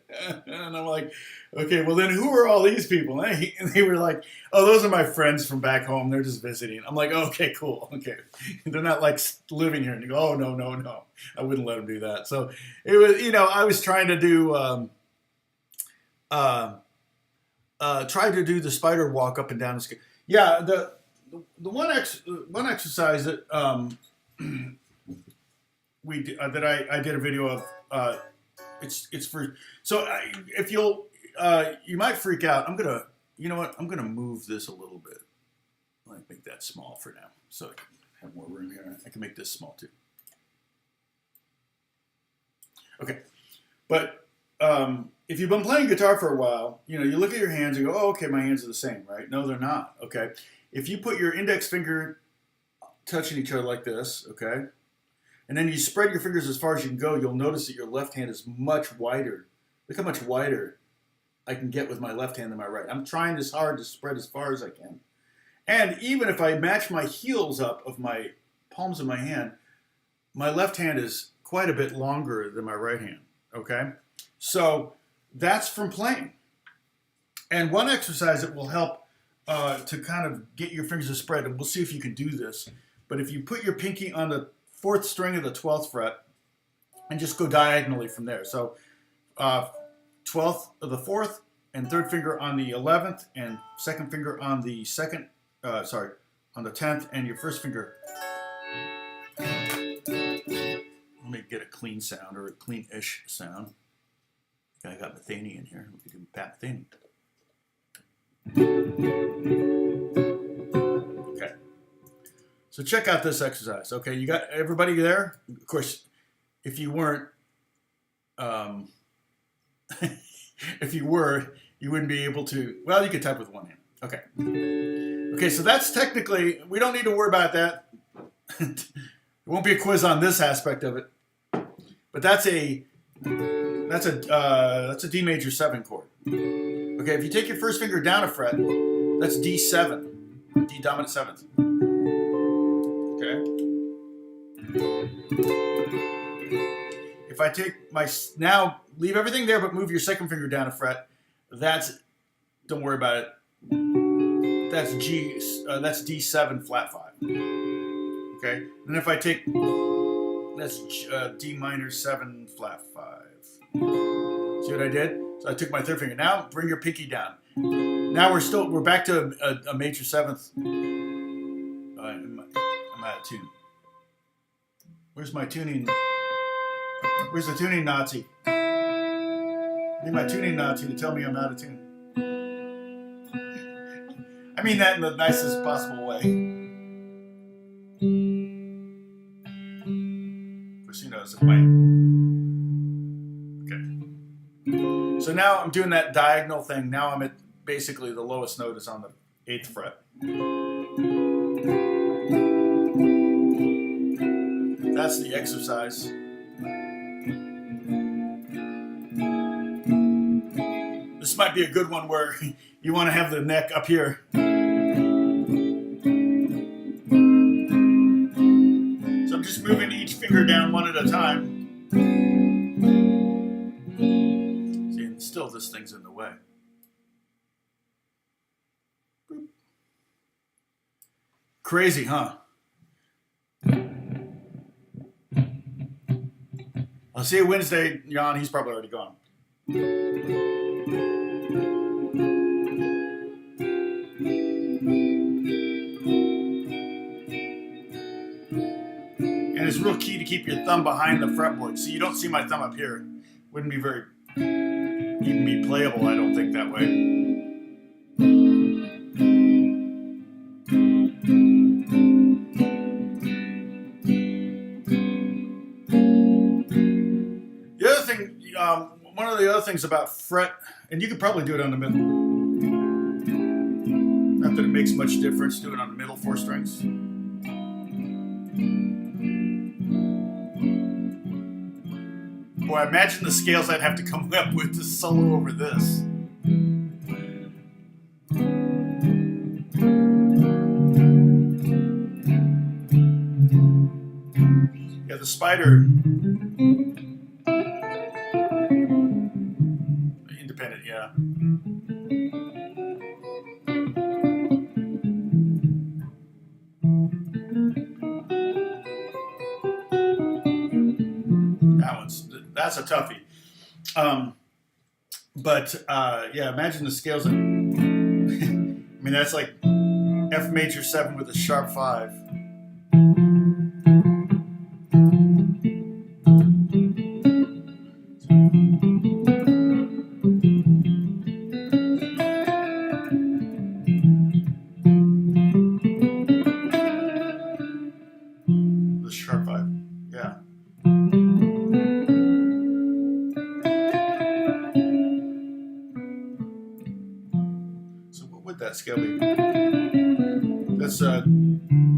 I'm like, okay, well then who are all these people? And they were like, oh, those are my friends from back home. They're just visiting. I'm like, okay, cool. Okay. They're not like living here. And you go, oh, no. I wouldn't let them do that. So it was, you know, I was trying to do, try to do the spider walk up and down the scale. Yeah, the one exercise that I did a video of, it's for, so if you'll, you might freak out. I'm gonna move this a little bit. Let me make that small for now, so I can have more room here. I can make this small too. Okay, but if you've been playing guitar for a while, you know, you look at your hands and go, oh, okay, my hands are the same, right? No, they're not. Okay, if you put your index finger touching each other like this, okay, and then you spread your fingers as far as you can go, you'll notice that your left hand is much wider. Look how much wider I can get with my left hand than my right. I'm trying this hard to spread as far as I can. And even if I match my heels up of my palms of my hand, my left hand is quite a bit longer than my right hand, okay? So that's from playing. And one exercise that will help to kind of get your fingers to spread, and we'll see if you can do this, but if you put your pinky on the 4th string of the 12th fret and just go diagonally from there. So 12th of the 4th and 3rd finger on the 11th and 2nd finger on the on the 10th and your 1st finger. Let me get a clean sound or a clean-ish sound. I got Metheny in here. We can do Pat Metheny. Okay. So check out this exercise. Okay, you got everybody there? Of course, if you weren't, if you were, you wouldn't be able to, well, you could type with one hand. Okay. Okay, so that's technically, we don't need to worry about that. There won't be a quiz on this aspect of it. But that's a D major 7 chord. Okay, if you take your 1st finger down a fret, that's D7, D dominant 7th. Okay. If I take my, now leave everything there but move your 2nd finger down a fret, don't worry about it. That's that's D7 flat 5. Okay, and if I take, that's D minor 7 flat 5. See what I did? So I took my 3rd finger. Now bring your pinky down. Now we're back to a major seventh. I'm out of tune. Where's my tuning? Where's the tuning Nazi? I need my tuning Nazi to tell me I'm out of tune. I mean that in the nicest possible way. Of course, you know, it's my... Okay. So now I'm doing that diagonal thing. Now I'm at basically the lowest note is on the 8th fret. That's the exercise. This might be a good one where you want to have the neck up here. So I'm just moving each finger down one at a time. See, and still this thing's in the way. Boop. Crazy, huh? I'll see you Wednesday, Jan. He's probably already gone. And it's real key to keep your thumb behind the fretboard. So you don't see my thumb up here. Wouldn't be very, even be playable, I don't think, that way. The other thing, one of the other things about fret, and you could probably do it on the middle. Not that it makes much difference, do it on the middle 4 strings. Boy, imagine the scales I'd have to come up with to solo over this. Yeah, the spider. Independent, yeah. That's a toughie. Yeah, imagine the scales. I mean, that's like F major 7 with a sharp 5. The sharp 5, yeah. That scale be? That's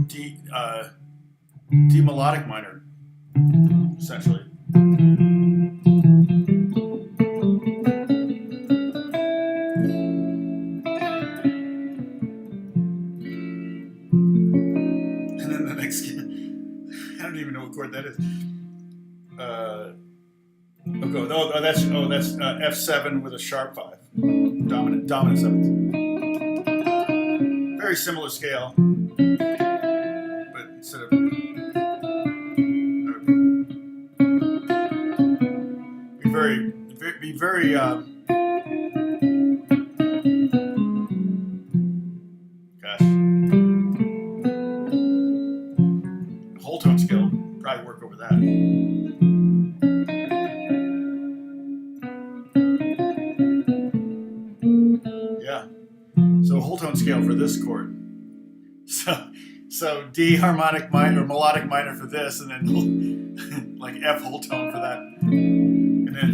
D melodic minor, essentially. And then the next scale, I don't even know what chord that is. That's F7 with a sharp 5, dominant 7th. Very similar scale, but instead of be very gosh, whole tone scale probably work over that. Yeah. So whole tone scale for this chord. So D harmonic minor, melodic minor for this, and then like F whole tone for that, and then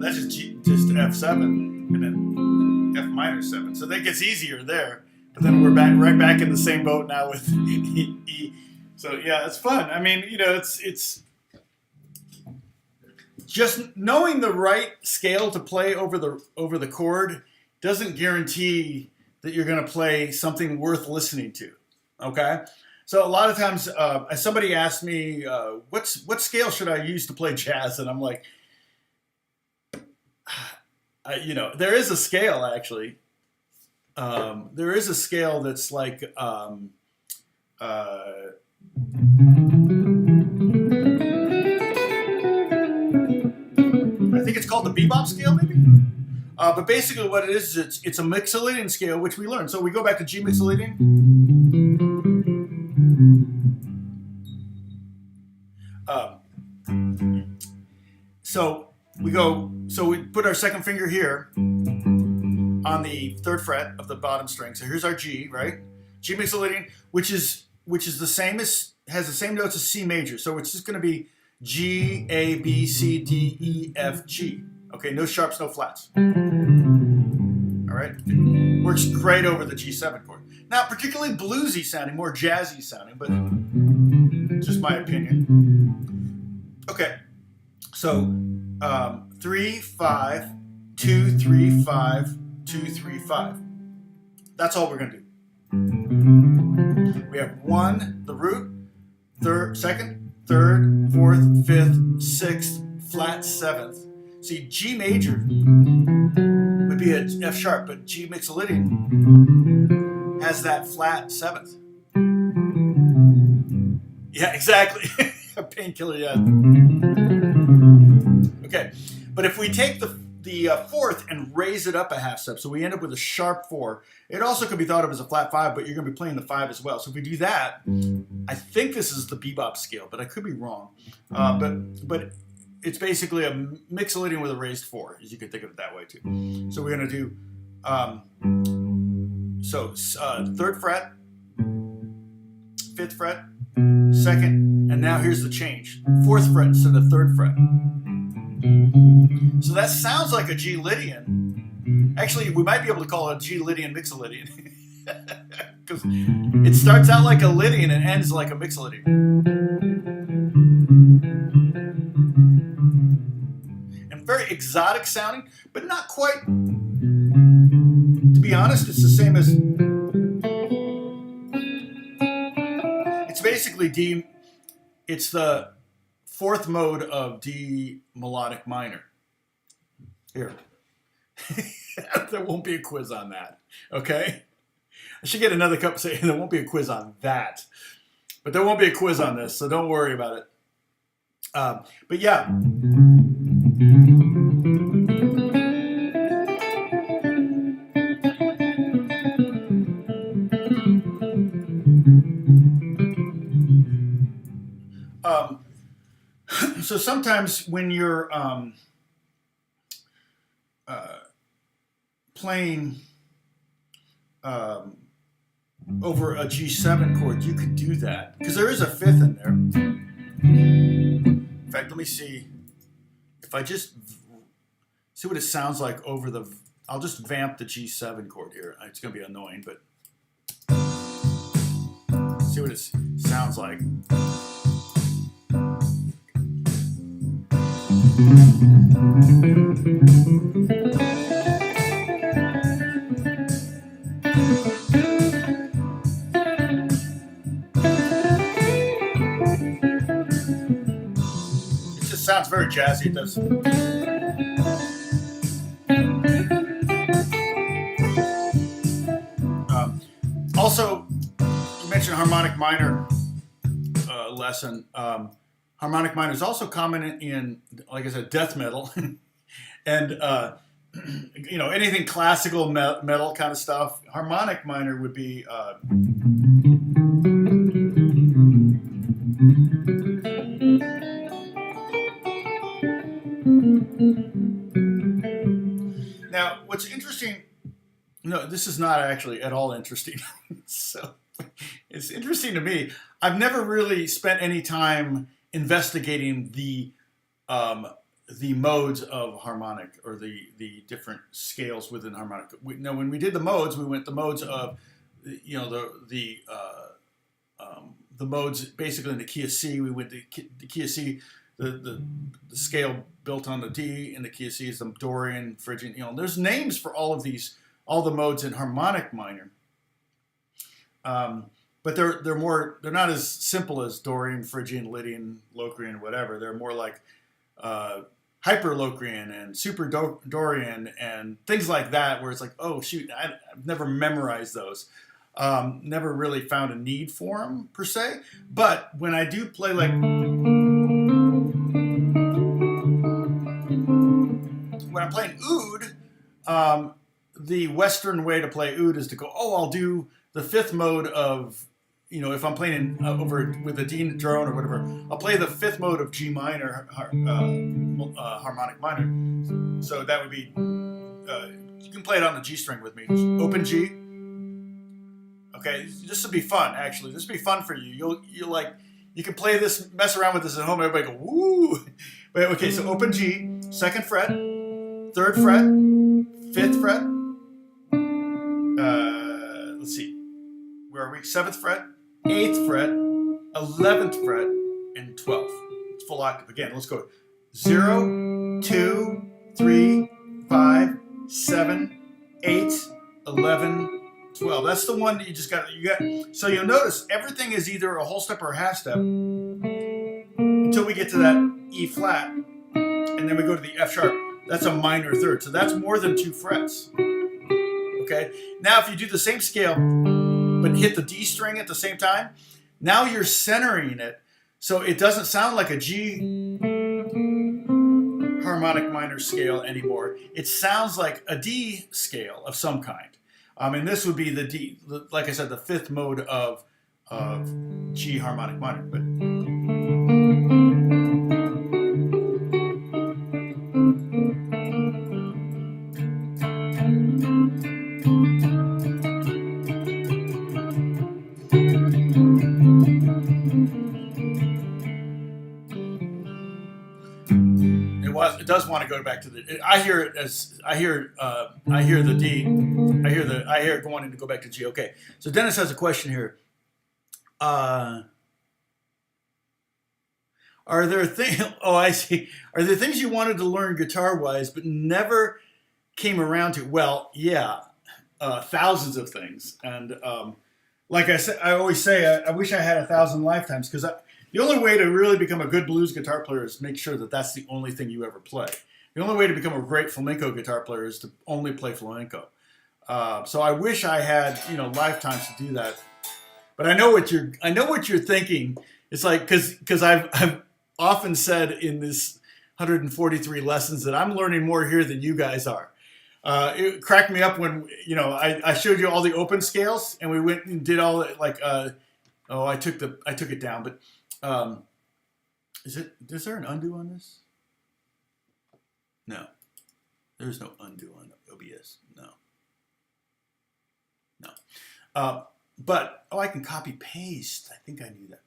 that's just F7, and then F minor 7. So that gets easier there. But then we're right back in the same boat now with E. So yeah, it's fun. I mean, you know, it's just knowing the right scale to play over the chord doesn't guarantee that you're going to play something worth listening to. Okay, so a lot of times somebody asks me, what scale should I use to play jazz, and I'm like, you know, there is a scale actually. There is a scale that's like I think it's called the Bebop Scale, maybe. But basically what it is it's a Mixolydian scale, which we learned. So we go back to G Mixolydian. So we put our second finger here on the 3rd fret of the bottom string. So here's our G, right? G Mixolydian, which is the same as, has the same notes as C major. So it's just going to be G, A, B, C, D, E, F, G. Okay, no sharps, no flats. All right, works great over the G7 chord. Not particularly bluesy sounding, more jazzy sounding, but just my opinion. Okay, so 3, 5, 2, 3, 5, 2, 3, 5. That's all we're gonna do. We have 1, the root, 2nd, 3rd, 4th, 5th, 6th, flat 7th. See, G major would be a F sharp, but G Mixolydian has that flat 7th. Yeah, exactly. A painkiller, yeah. Okay, but if we take the 4th and raise it up a half step, so we end up with a sharp 4. It also could be thought of as a flat 5, but you're going to be playing the 5 as well. So if we do that, I think this is the Bebop scale, but I could be wrong. But it's basically a Mixolydian with a raised 4, as you could think of it that way too. So we're going to do 3rd fret, 5th fret, 2nd, and now here's the change: 4th fret instead of 3rd fret. So that sounds like a G Lydian. Actually, we might be able to call it a G Lydian Mixolydian, because it starts out like a Lydian and ends like a Mixolydian. And very exotic sounding, but not quite. To be honest, it's the same as. It's basically D. It's the 4th mode of D melodic minor. Here. There won't be a quiz on that. Okay? I should get another cup saying there won't be a quiz on that. But there won't be a quiz on this, so don't worry about it. But yeah. So sometimes when you're playing over a G7 chord, you could do that because there is a 5th in there. In fact, let me see if I just see what it sounds like over the. I'll just vamp the G7 chord here. It's going to be annoying, but see what it sounds like. It just sounds very jazzy. It does. Also, you mentioned harmonic minor lesson. Harmonic minor is also common in, like I said, death metal, and you know, anything classical metal kind of stuff. Harmonic minor would be now. What's interesting? No, this is not actually at all interesting. So it's interesting to me. I've never really spent any time investigating the modes of harmonic, or the different scales within harmonic. When we did the modes, we went the modes of, you know, the modes basically in the key of C. We went the key of C, the scale built on the D in the key of C is the Dorian, Phrygian. You know, there's names for all of these, all the modes in harmonic minor. But they're not as simple as Dorian, Phrygian, Lydian, Locrian, whatever. They're more like Hyperlocrian and Super Dorian and things like that, where it's like, oh shoot, I've never memorized those. Never really found a need for them per se. But when I do play like, when I'm playing oud, the Western way to play oud is to go, oh, I'll do the fifth mode of, you know, if I'm playing over with a D drone or whatever, I'll play the fifth mode of G minor, harmonic minor. So that would be, you can play it on the G string with me. Open G. Okay, this would be fun, actually. This would be fun for you. You'll like, you can play this, mess around with this at home, everybody go, woo! But okay, so open G, 2nd fret, 3rd fret, 5th fret, let's see, where are we? 7th fret, 8th fret, 11th fret, and 12th. It's full octave. Again, let's go. 0, 2, 3, 5, 7, 8, 11, 12. That's the one that you got. So you'll notice everything is either a whole step or a half step until we get to that E flat, and then we go to the F sharp. That's a minor third. So that's more than 2 frets. Okay. Now if you do the same scale, but hit the D string at the same time, now you're centering it so it doesn't sound like a G harmonic minor scale anymore. It sounds like a D scale of some kind. And this would be the D, like I said, the 5th mode of G harmonic minor. But it does want to go back to the. I hear it as I hear the D. I hear it wanting to go back to G. Okay, so Dennis has a question here. Are there things? Oh, I see. Are there things you wanted to learn guitar-wise but never came around to? Well, yeah, thousands of things. And like I said, I always say, I wish I had 1,000 lifetimes, because the only way to really become a good blues guitar player is make sure that that's the only thing you ever play. The only way to become a great flamenco guitar player is to only play flamenco. So I wish I had, you know, lifetimes to do that. But I know what you're thinking. It's like, because I've often said in this 143 lessons that I'm learning more here than you guys are. It cracked me up when, you know, I showed you all the open scales and we went and did all the, like, I took it down, but is there an undo on this? No, there's no undo on OBS. No. But I can copy paste. I think I knew that.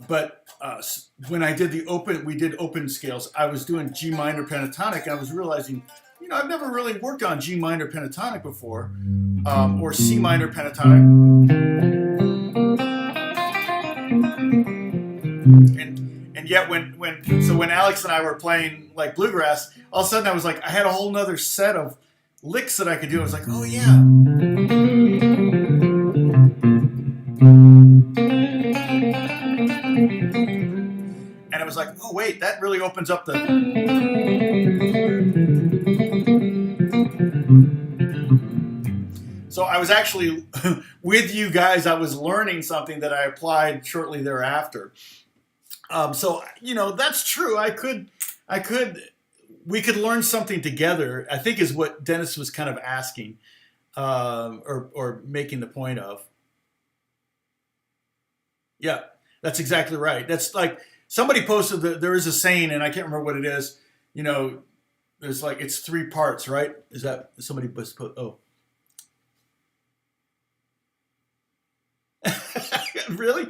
But when I did we did open scales. I was doing G minor pentatonic, and I was realizing, you know, I've never really worked on G minor pentatonic before, or C minor pentatonic. And yet when Alex and I were playing like bluegrass, all of a sudden I was like, I had a whole nother set of licks that I could do. I was like, oh yeah. And I was like, oh wait, that really opens up the. So I was actually with you guys. I was learning something that I applied shortly thereafter. So, you know, that's true. We could learn something together, I think, is what Dennis was kind of asking, or making the point of. Yeah, that's exactly right. That's like somebody posted that there is a saying, and I can't remember what it is. You know, there's like, it's 3 parts, right? Is that somebody posted? Oh. Really?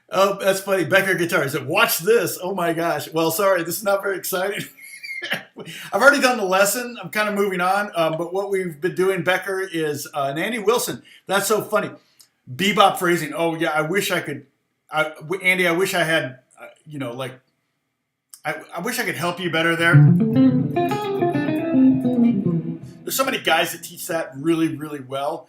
Oh, that's funny. Becker Guitar said, watch this. Oh my gosh. Well, sorry, this is not very exciting. I've already done the lesson. I'm kind of moving on. But what we've been doing, Becker, is and Andy Wilson. That's so funny. Bebop phrasing. Oh yeah, I wish I could. Andy, I wish I had, you know, like, I wish I could help you better there. There's so many guys that teach that really, really well.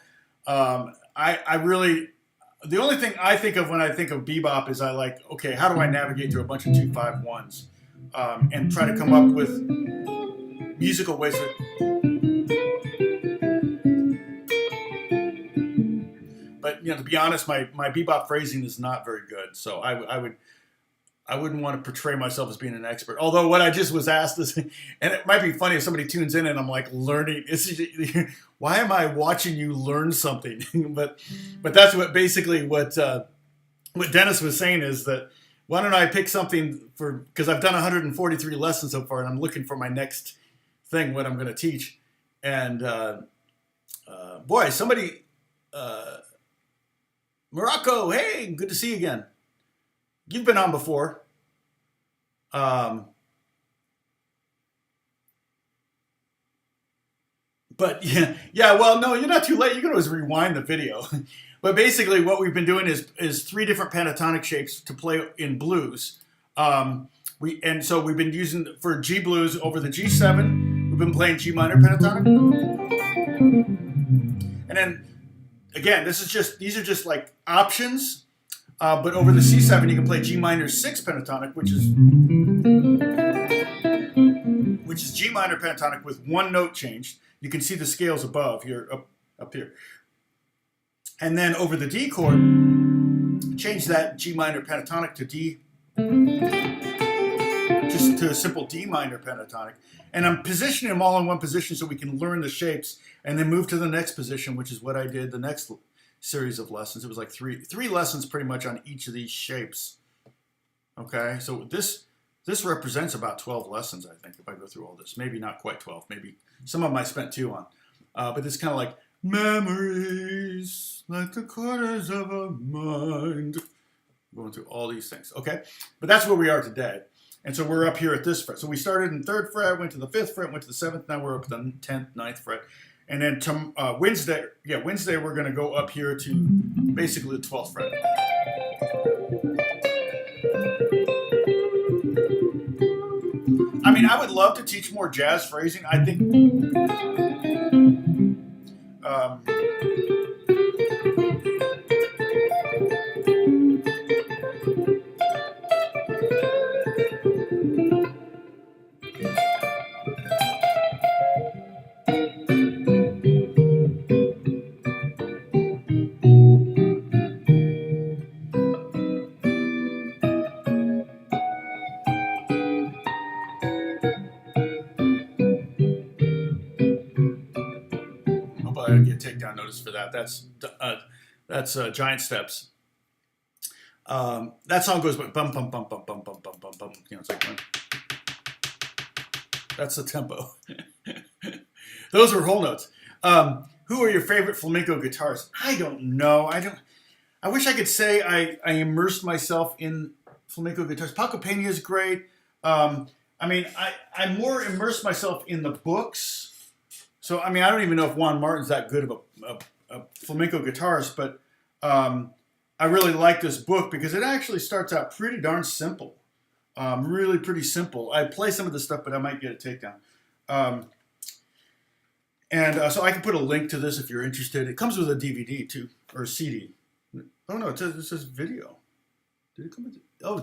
The only thing I think of when I think of bebop is okay, how do I navigate through a bunch of 2-5-1s and try to come up with musical ways that. But, you know, to be honest, my bebop phrasing is not very good. So I would, I wouldn't want to portray myself as being an expert. Although what I just was asked is, and it might be funny if somebody tunes in and I'm like learning. Why am I watching you learn something? but that's what basically what Dennis was saying is that why don't I pick something because I've done 143 lessons so far and I'm looking for my next thing, what I'm going to teach. And boy, somebody, Morocco, hey, good to see you again. You've been on before. But yeah, well, no, you're not too late. You can always rewind the video. But basically what we've been doing is 3 different pentatonic shapes to play in blues. So we've been using, for G blues over the G7, we've been playing G minor pentatonic. And then, again, these are just like options. But over the C7, you can play G minor 6 pentatonic, which is G minor pentatonic with 1 note changed. You can see the scales above here, up here. And then over the D chord, change that G minor pentatonic to D, just to a simple D minor pentatonic. And I'm positioning them all in one position so we can learn the shapes and then move to the next position, which is what I did the next series of lessons. It was like three lessons pretty much on each of these shapes. Okay, so this represents about 12 lessons, I think, if I go through all this. Maybe not quite 12. Maybe some of them I spent 2 on. But it's kind of like memories, like the corners of a mind. Going through all these things. Okay, but that's where we are today. And so we're up here at this fret. So we started in 3rd fret, went to the 5th fret, went to the 7th. Now we're up to the 10th, 9th fret. And then Wednesday we're going to go up here to basically the 12th fret. I mean, I would love to teach more jazz phrasing. I think I didn't get takedown notice for that. That's Giant Steps. That song goes bum bum bum bum bum bum bum bum bum. You know, it's like that's the tempo. Those were whole notes. Who are your favorite flamenco guitarists? I don't know. I wish I could say I immersed myself in flamenco guitars. Paco Peña is great. I mean, I more immersed myself in the books. So, I mean, I don't even know if Juan Martin's that good of a flamenco guitarist, but I really like this book because it actually starts out pretty darn simple. Really pretty simple. I play some of this stuff, but I might get a takedown. So I can put a link to this if you're interested. It comes with a DVD, too, or a CD. Oh, no, it says video. Did it come with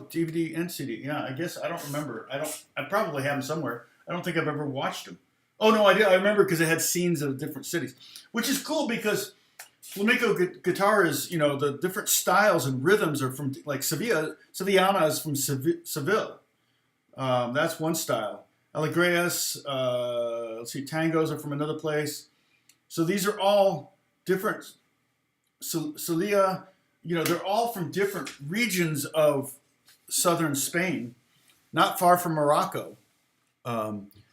DVD and CD. Yeah, I guess. I don't remember. I probably have them somewhere. I don't think I've ever watched them. Oh, no, I did. I remember because it had scenes of different cities, which is cool because flamenco guitar is, you know, the different styles and rhythms are from, like Sevillana is from Seville. That's one style. Alegreas, let's see, tangos are from another place. So these are all different. Celia, you know, they're all from different regions of southern Spain, not far from Morocco.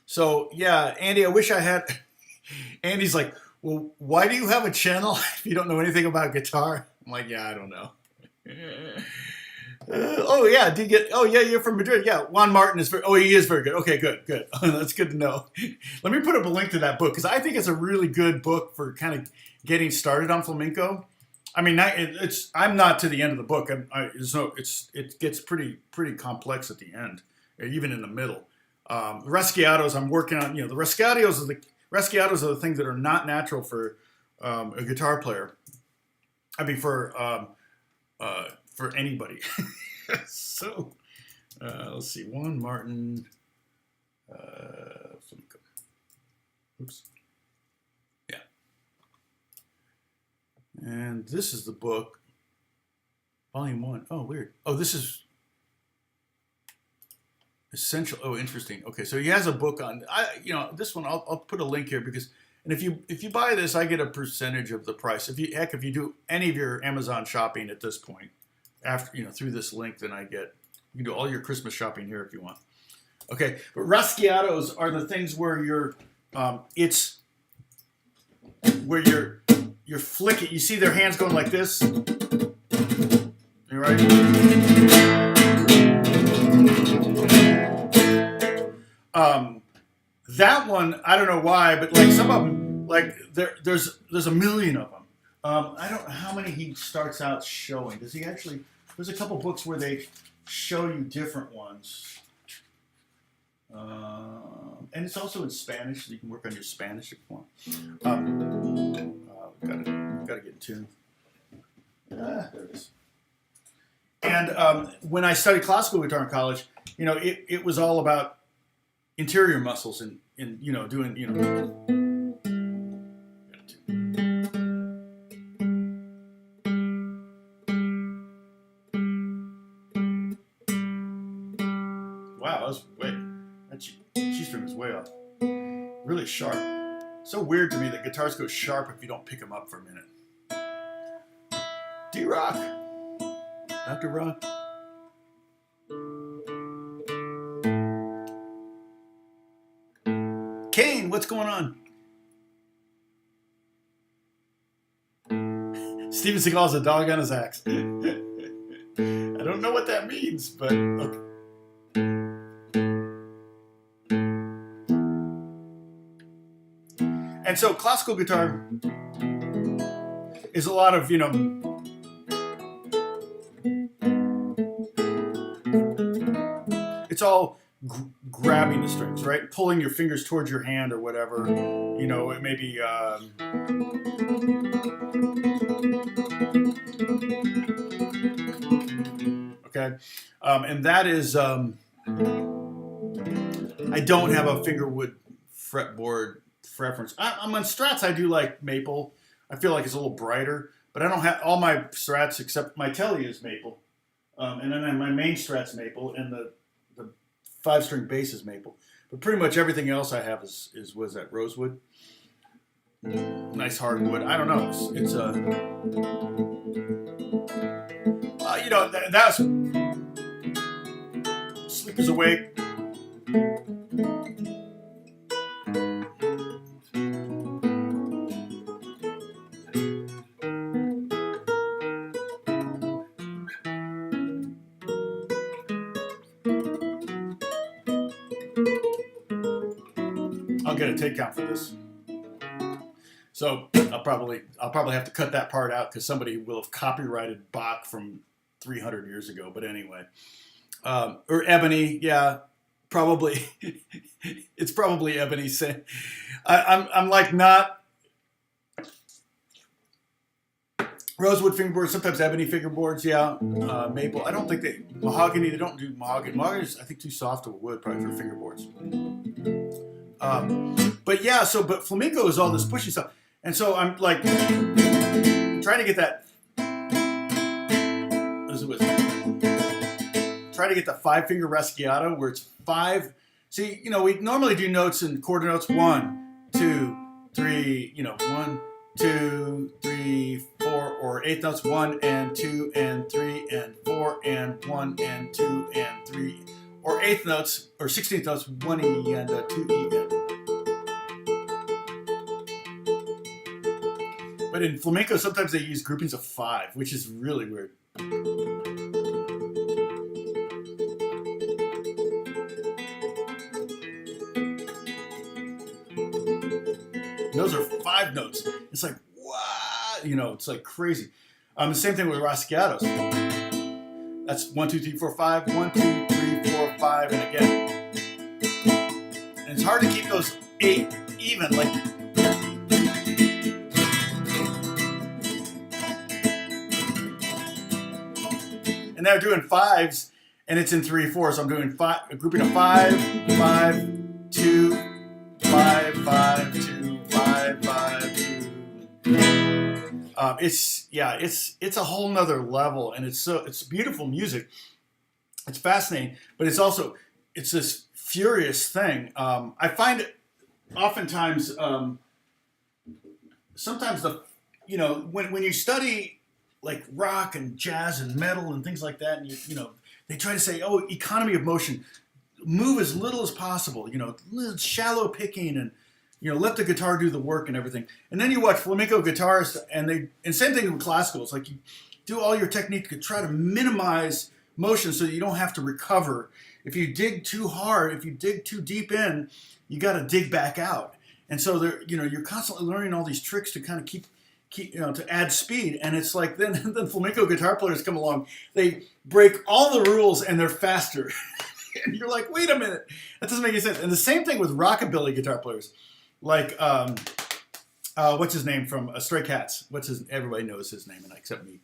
So, yeah, Andy, I wish I had... Andy's like, well, why do you have a channel if you don't know anything about guitar? I'm like, yeah, I don't know. Oh, yeah, you're from Madrid. Yeah, Juan Martin is he is very good. Okay, good. That's good to know. Let me put up a link to that book because I think it's a really good book for kind of getting started on flamenco. I mean, I'm not to the end of the book. It gets pretty complex at the end, even in the middle. Resquiados, I'm working on. You know, the resquiados are the things that are not natural for a guitar player. I mean, for anybody. So, let's see. Juan Martin. Oops. Yeah. And this is the book, Volume 1. Oh, weird. Oh, this is Essential. Oh, interesting. Okay, so he has a book on. This one. I'll put a link here because, and if you buy this, I get a percentage of the price. If you do any of your Amazon shopping at this point, after through this link, then you can do all your Christmas shopping here if you want. Okay, but raschiatos are the things where you're flicking. You see their hands going like this. You right? That one, I don't know why, but like some of them, like there's a million of them. I don't know how many he starts out showing. Does he actually? There's a couple books where they show you different ones, and it's also in Spanish, so you can work on your Spanish if you want. Gotta get in tune. There it is. And when I studied classical guitar in college, it was all about interior muscles and doing wow, that G string is way off. Really sharp. So weird to me that guitars go sharp if you don't pick them up for a minute. D-Rock. Dr. Rock. Kane, what's going on? Steven Seagal's a dog on his axe. I don't know what that means, but okay. And so classical guitar is a lot of, it's all grabbing the strings, right? Pulling your fingers towards your hand or whatever. It may be... okay. And that is... I don't have a fingerwood fretboard preference. I'm on Strats. I do like maple. I feel like it's a little brighter, but I don't have all my Strats except my Telly is maple, and then my main Strat's maple, and the 5-string bass is maple. But pretty much everything else I have is what is that, rosewood? Nice hardwood. I don't know. It's that's Sleepers Awake. I'll get a take count for this. So I'll probably have to cut that part out because somebody will have copyrighted Bach from 300 years ago. But anyway, or Ebony, yeah, probably. It's probably Ebony saying, I'm like not rosewood fingerboards, sometimes ebony fingerboards, yeah. Maple. I don't think mahogany. They don't do mahogany. Mahogany is, I think, too soft of a wood probably for fingerboards. But yeah, but flamenco is all this pushy stuff. And so I'm like trying to get that. Try to get the 5-finger raschiato where it's 5. See, we normally do notes and quarter notes 1, 2, 3. 1, 2, 3, 4, or 8th notes 1 and 2 and 3 and 4 and 1 and 2 and 3, or 8th notes or 16th notes 1 E and 2 E and. But in flamenco, sometimes they use groupings of 5, which is really weird. Those are 5 notes. It's like, what? It's like crazy. The same thing with raschiatos. That's 1, 2, 3, 4, 5. 1, 2, 3, 4, 5, and again. And it's hard to keep those 8 even. Like. And they're doing 5s, and it's in 3, 4. So I'm doing a grouping of 5, 5, 2, 5, 5, 2, 5, 5, 2. It's a whole nother level, and it's beautiful music. It's fascinating, but it's also it's this furious thing. I find it oftentimes, sometimes when you study like rock and jazz and metal and things like that, and they try to say, oh, economy of motion, move as little as possible, shallow picking, and let the guitar do the work and everything. And then you watch flamenco guitarists, and same thing with classical. It's like you do all your technique to try to minimize motion so that you don't have to recover. If you dig too hard, if you dig too deep in, you got to dig back out. And so you're constantly learning all these tricks to kind of keep to add speed. And it's like then flamenco guitar players come along, they break all the rules and they're faster. And you're like, wait a minute, that doesn't make any sense. And the same thing with rockabilly guitar players, like what's his name from Stray Cats? Everybody knows his name, except me.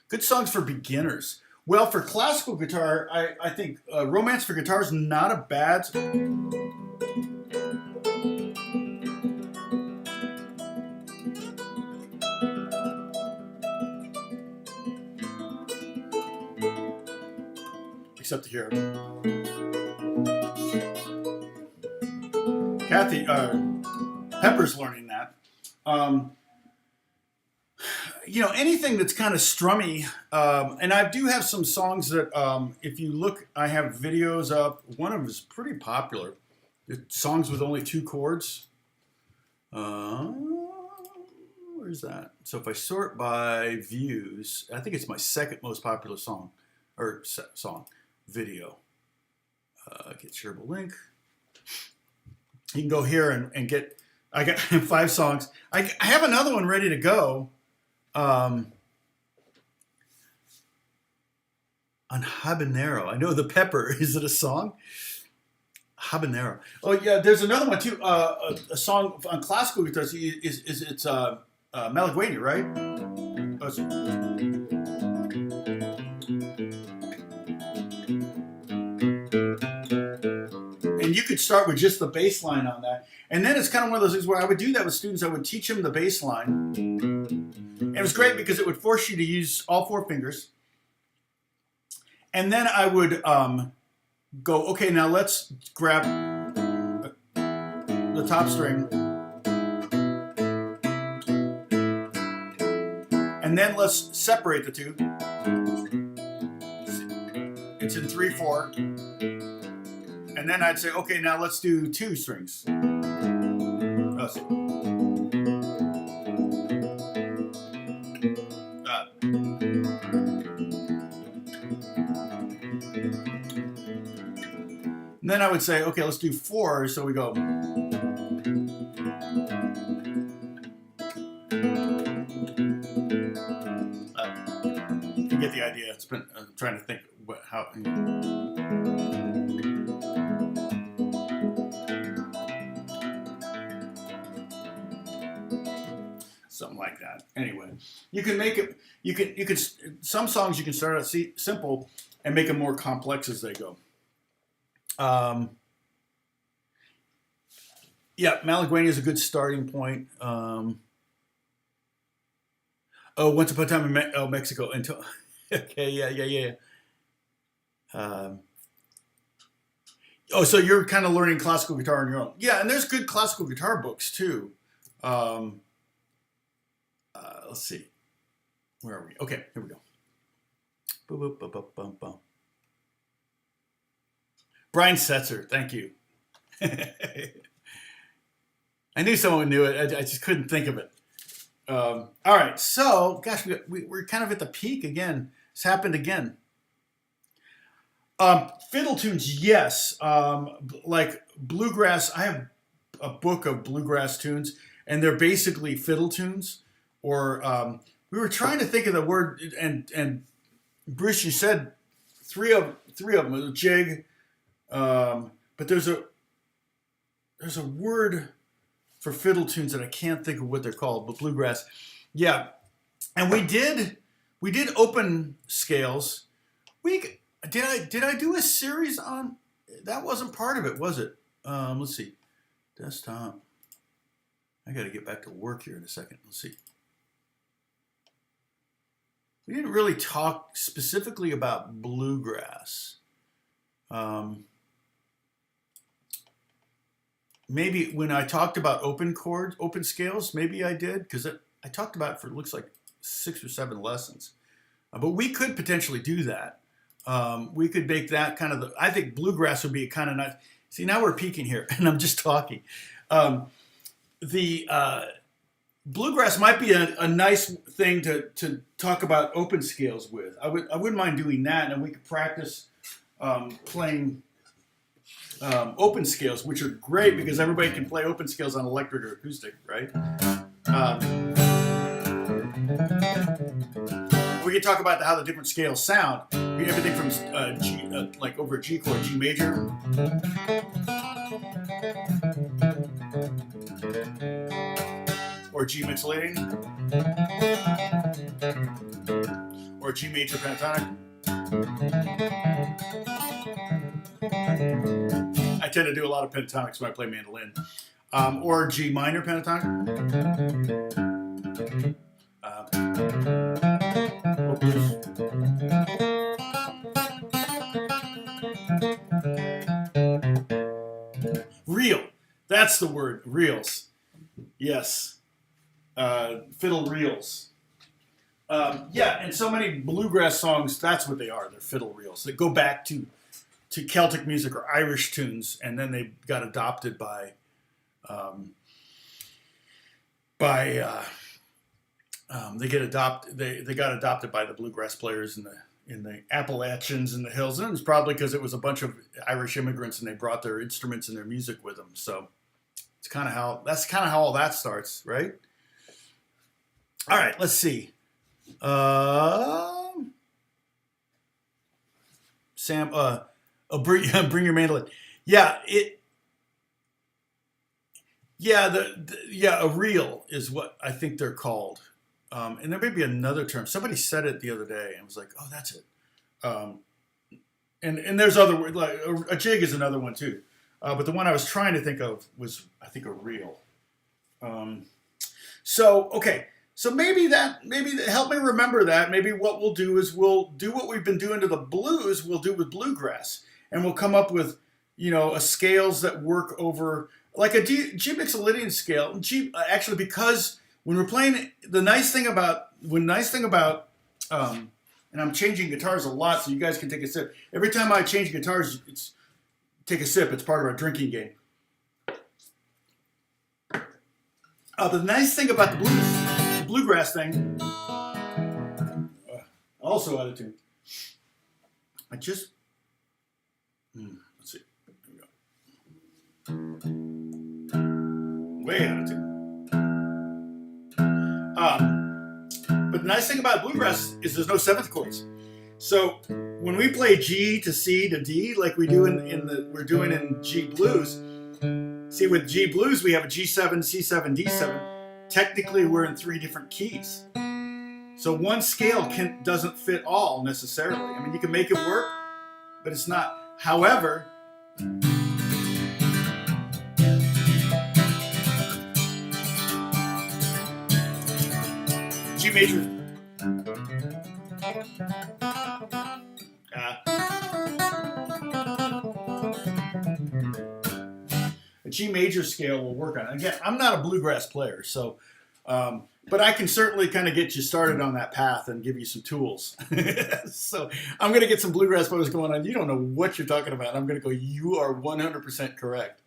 Good songs for beginners. Well, for classical guitar, I think Romance for Guitar is not a bad. Except to hear Kathy Pepper's learning that. Anything that's kind of strummy, and I do have some songs that, if you look, I have videos up. One of them is pretty popular. It's songs with only 2 chords. Where's that? So if I sort by views, I think it's my second most popular song, or song, video. Get shareable link. You can go here and get, I got 5 songs. I have another one ready to go. On habanero. I know the pepper. Is it a song? Habanero. Oh yeah, there's another one too. A song on classical guitars. It's Malagueña, right? And you could start with just the bass line on that. And then it's kind of one of those things where I would do that with students. I would teach them the bass line. And it was great because it would force you to use all 4 fingers. And then I would go, okay, now let's grab the top string. And then let's separate the 2. It's in 3/4. And then I'd say, okay, now let's do 2 strings. Then I would say, okay, let's do 4. So we go. You get the idea. I'm trying to think how. Something like that. Anyway, you can make it. You can. Some songs you can start out simple and make them more complex as they go. Yeah, Malagueña is a good starting point. Once Upon a Time in Mexico. Okay, yeah. So you're kind of learning classical guitar on your own. Yeah, and there's good classical guitar books too. Let's see. Where are we? Okay, here we go. Boop, boop, boop, boop, boop. Brian Setzer, thank you. I knew someone knew it. I just couldn't think of it. All right, so, gosh, we're kind of at the peak again. It's happened again. Fiddle tunes, yes. Like bluegrass, I have a book of bluegrass tunes, and they're basically fiddle tunes. Or we were trying to think of the word, and Bruce, you said three of them, a jig. But there's a word for fiddle tunes that I can't think of what they're called, but bluegrass. Yeah. And we did open scales. Did I do a series on that? Wasn't part of it, was it? Let's see. Desktop. I got to get back to work here in a second. Let's see. We didn't really talk specifically about bluegrass. Um, maybe when I talked about open chords, open scales, maybe I did, because I talked about it for, it looks like 6 or 7 lessons. But we could potentially do that. We could make that kind of I think bluegrass would be kind of nice. See, now we're peaking here, and I'm just talking. The bluegrass might be a nice thing to talk about open scales with. I wouldn't mind doing that, and we could practice playing open scales, which are great because everybody can play open scales on electric or acoustic, right? We can talk about how the different scales sound. Everything from G, like over a G chord, G major, or G Mixolydian, or G Major Pentatonic. I tend to do a lot of pentatonics when I play mandolin. Or G Minor Pentatonic. Reel. That's the word. Reels. Yes. Fiddle reels. Yeah, and so many bluegrass songs, that's what they are. They're fiddle reels. They go back to Celtic music or Irish tunes, and then they got adopted by they got adopted by the bluegrass players in the Appalachians and the hills, and it was probably because it was a bunch of Irish immigrants and they brought their instruments and their music with them. So that's kind of how all that starts, right? All right, let's see. Sam, bring your mandolin. Yeah, a reel is what I think they're called. And there may be another term. Somebody said it the other day and was like, "Oh, that's it." And there's other words, like a jig is another one too. But the one I was trying to think of was, I think, a reel. So maybe help me remember that. Maybe what we'll do is we'll do what we've been doing to the blues. We'll do with bluegrass, and we'll come up with a scales that work over like a G Mixolydian scale. Actually, because when we're playing, the nice thing about, and I'm changing guitars a lot, so you guys can take a sip. Every time I change guitars, take a sip. It's part of our drinking game. The nice thing about the bluegrass thing, also out of tune. Let's see. There we go. Way out of tune. But the nice thing about bluegrass is there's no seventh chords. So when we play G to C to D, like we do we're doing in G blues. See, with G blues we have a G7, C7, D7. Technically, we're in 3 different keys. So one scale doesn't fit all necessarily. I mean, you can make it work, but it's not. However, G major. A G major scale will work on it. Again, I'm not a bluegrass player, so, but I can certainly kind of get you started on that path and give you some tools. So I'm going to get some bluegrass players going on. You don't know what you're talking about. I'm going to go, you are 100% correct.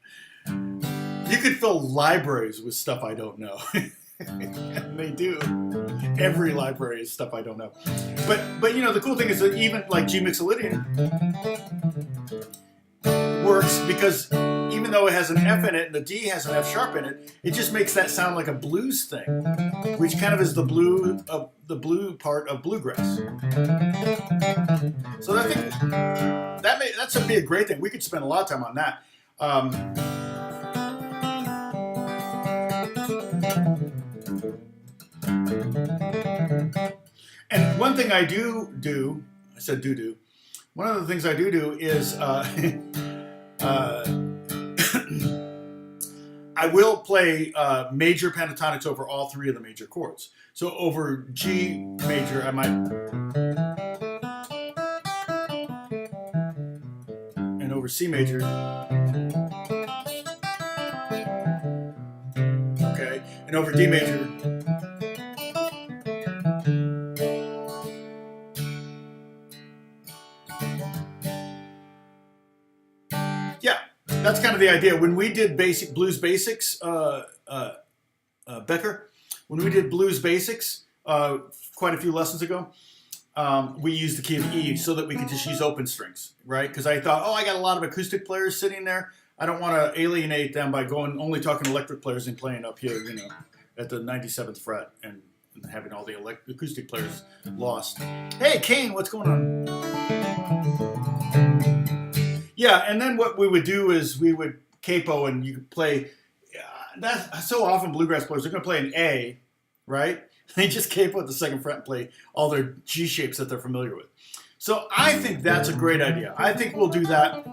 You could fill libraries with stuff I don't know. And they do. Every library is stuff I don't know. But the cool thing is that even like G Mixolydian works because even though it has an F in it and the D has an F sharp in it, it just makes that sound like a blues thing, which kind of is the blue part of bluegrass. So I think that would be a great thing. We could spend a lot of time on that. And one thing I do, I said do. One of the things I do is I will play major pentatonics over all 3 of the major chords. So over G major, I might, over C major. Okay, and over D major. Yeah, that's kind of the idea. When we did blues basics, Becker, when we did blues basics quite a few lessons ago, we used the key of E so that we could just use open strings, right? Because I thought, oh, I got a lot of acoustic players sitting there. I don't want to alienate them by only talking electric players and playing up here, you know, at the 97th fret and having all the acoustic players lost. Hey, Kane, what's going on? Yeah, and then what we would do is we would capo, and you could play. That's so often bluegrass players are going to play an A, right? They just capo at the second fret and play all their G shapes that they're familiar with. So I think that's a great idea. I think we'll do that.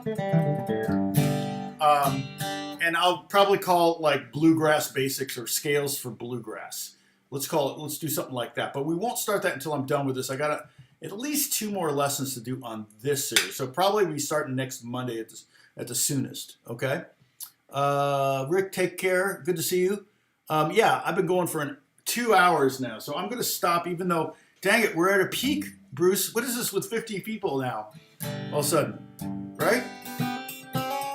And I'll probably call it like bluegrass basics or scales for bluegrass. Let's do something like that. But we won't start that until I'm done with this. I got at least 2 more lessons to do on this series. So probably we start next Monday at the soonest, okay? Rick, take care. Good to see you. Yeah, I've been going for 2 hours now, so I'm going to stop even though, dang it, we're at a peak, Bruce. What is this with 50 people now? All of a sudden, right?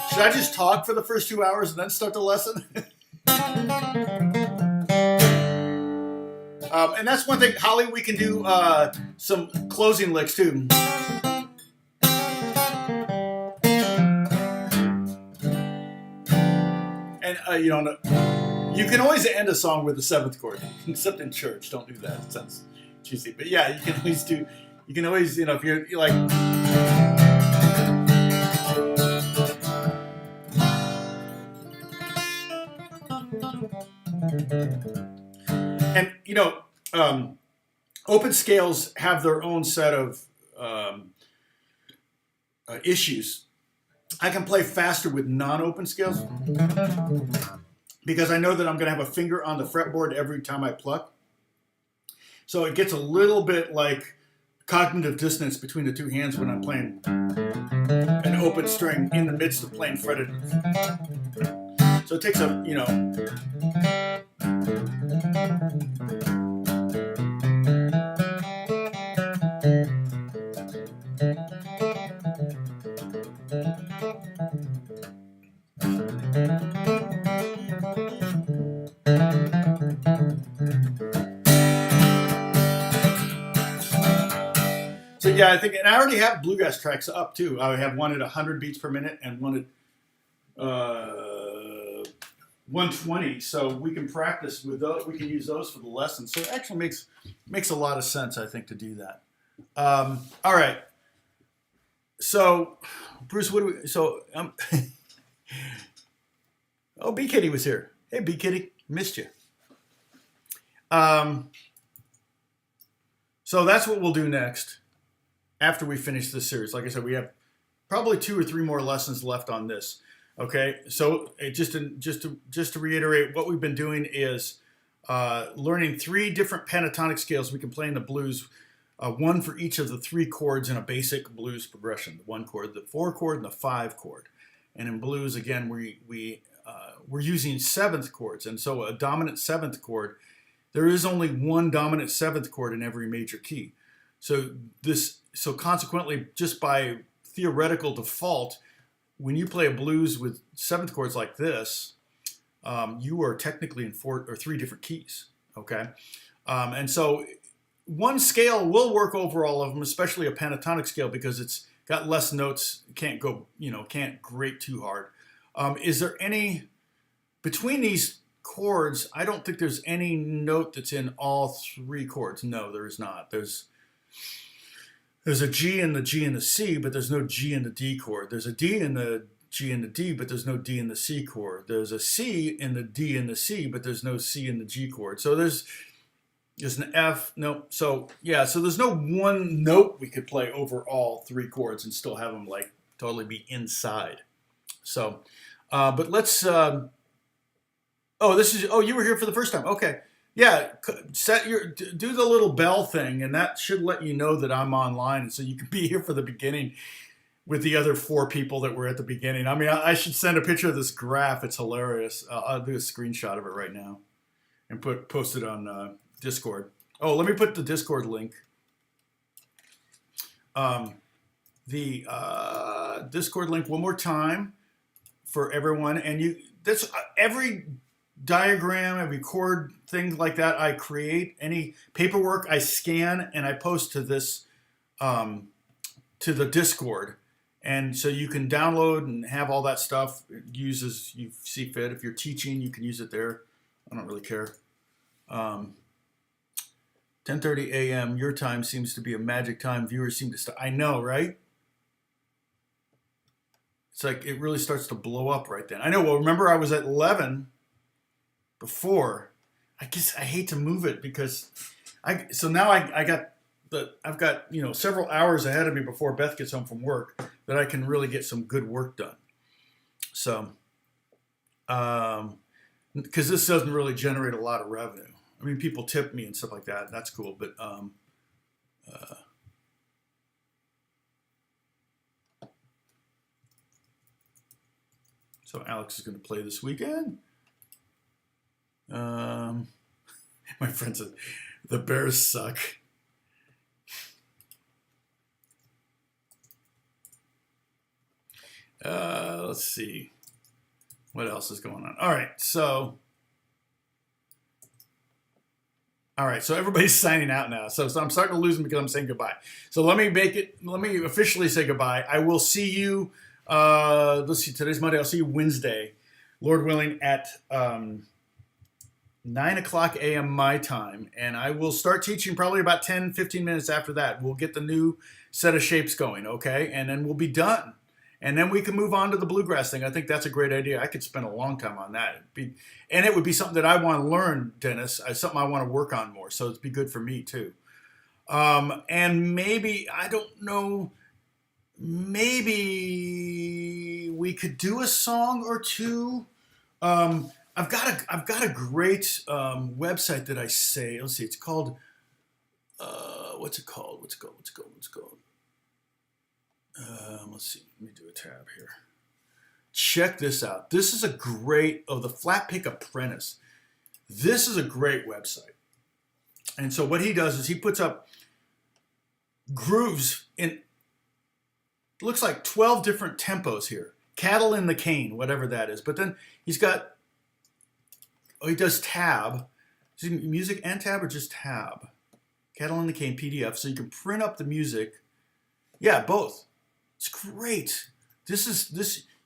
Should I just talk for the first 2 hours and then start the lesson? And that's one thing, Holly, we can do some closing licks too. And you know, you can always end a song with the 7th chord, except in church. Don't do that. It sounds cheesy. But yeah, you can always, you know, if you're like. And, you know, open scales have their own set of issues. I can play faster with non-open scales because I know that I'm going to have a finger on the fretboard every time I pluck. So it gets a little bit like cognitive dissonance between the 2 hands when I'm playing an open string in the midst of playing fretted. So it takes a, you know. So yeah, I think, and I already have bluegrass tracks up too. I have one at 100 beats per minute and one at 120. So we can practice with those. We can use those for the lesson. So it actually makes a lot of sense, I think, to do that. All right. So Bruce, what do we? So oh, B Kitty was here. Hey, B Kitty, missed you. So that's what we'll do next. After we finish this series, like I said, we have probably 2 or 3 more lessons left on this. Okay, so just to reiterate, what we've been doing is learning 3 different pentatonic scales we can play in the blues, 1 for each of the 3 chords in a basic blues progression: the 1 chord, the 4 chord, and the 5 chord. And in blues, again, we're using 7th chords, and so a dominant 7th chord. There is only 1 dominant 7th chord in every major key. So consequently, just by theoretical default, when you play a blues with 7th chords like this, you are technically in 4 or 3 different keys. Okay, and so one scale will work over all of them, especially a pentatonic scale, because it's got less notes. Can't grate too hard. Is there any between these chords? I don't think there's any note that's in all 3 chords. No, there is not. There's a G in the G and the C, but there's no G in the D chord. There's a D in the G and the D, but there's no D in the C chord. There's a C in the D and the C, but there's no C in the G chord. So there's an F. No. So yeah. So there's no one note we could play over all 3 chords and still have them like totally be inside. So, but let's. You were here for the first time. Okay. Yeah, do the little bell thing, and that should let you know that I'm online, and so you can be here for the beginning. with the other 4 people that were at the beginning. I mean, I should send a picture of this graph. It's hilarious. I'll do a screenshot of it right now and post it on Discord. Oh, let me put the Discord link. The Discord link one more time for everyone. And that's every diagram, every chord thing like that I create, any paperwork I scan and I post to this to the Discord. And so you can download and have all that stuff, use as you see fit. If you're teaching, you can use it there. I don't really care. 10:30 a.m. your time seems to be a magic time. Viewers seem to start. I know, right? It's like it really starts to blow up right then. I know. Well, remember I was at 11 before. I guess I hate to move it because so now I've got several hours ahead of me before Beth gets home from work that I can really get some good work done. So, because this doesn't really generate a lot of revenue. I mean, people tip me and stuff like that. That's cool, but so Alex is going to play this weekend. My friend said the Bears suck. Let's see what else is going on. All right, so everybody's signing out now. So I'm starting to lose them because I'm saying goodbye. So let me officially say goodbye. I will see you. Let's see. Today's Monday. I'll see you Wednesday, Lord willing, at 9:00 a.m. my time, and I will start teaching probably about 10-15 minutes after that. We'll get the new set of shapes going, okay, and then we'll be done. And then we can move on to the bluegrass thing. I think that's a great idea. I could spend a long time on that. And it would be something that I want to learn, Dennis. Something I want to work on more. So it'd be good for me too. And maybe, I don't know, maybe we could do a song or two. I've got a great website that I say. Let's see. It's called. What's it called? Let's see. Let me do a tab here. Check this out. This is a great, the Flat Pick Apprentice. This is a great website. And so what he does is he puts up grooves in, looks like 12 different tempos here. Cattle in the Cane, whatever that is. But then he's got, he does tab. Is it music and tab or just tab? Cattle in the Cane PDF. So you can print up the music. Yeah, both. It's great.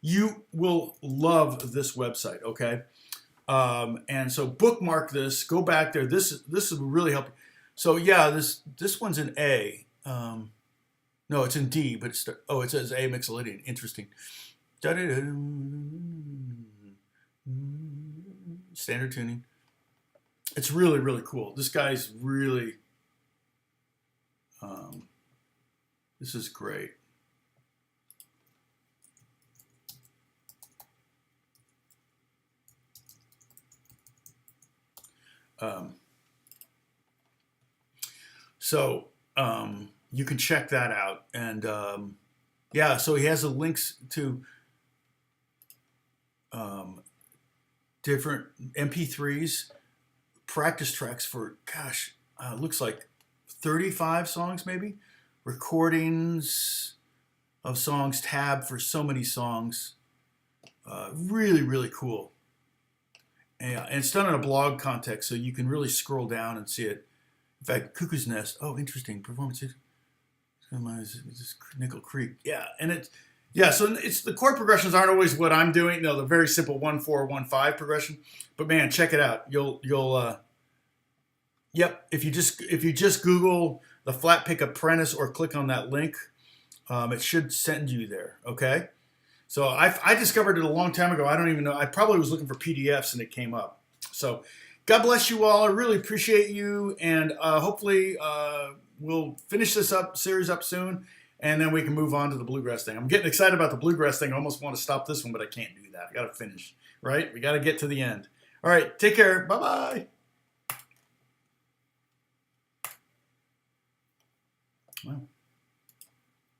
You will love this website, okay? And so bookmark this, go back there. This will really help you. So yeah, this one's in A. No, it's in D, but it says A Mixolydian. Interesting. Standard tuning. It's really, really cool. This guy's really, this is great. You can check that out. And yeah, so he has the links to different MP3s, practice tracks for, gosh, looks like 35 songs maybe, recordings of songs, tab for so many songs. Really, really cool. And it's done in a blog context, so you can really scroll down and see it. In fact, Cuckoo's Nest. Oh, interesting. Performance. Nickel Creek. Yeah, and so it's the chord progressions aren't always what I'm doing. No, the very simple 1-4-1-5 progression. But man, check it out. You'll yep. If you just Google the Flat Pick Apprentice or click on that link, it should send you there. Okay. So I discovered it a long time ago. I don't even know. I probably was looking for PDFs and it came up. So God bless you all. I really appreciate you. And hopefully we'll finish this series up soon. And then we can move on to the bluegrass thing. I'm getting excited about the bluegrass thing. I almost want to stop this one, but I can't do that. I got to finish, right? We got to get to the end. All right. Take care. Bye-bye. Wow.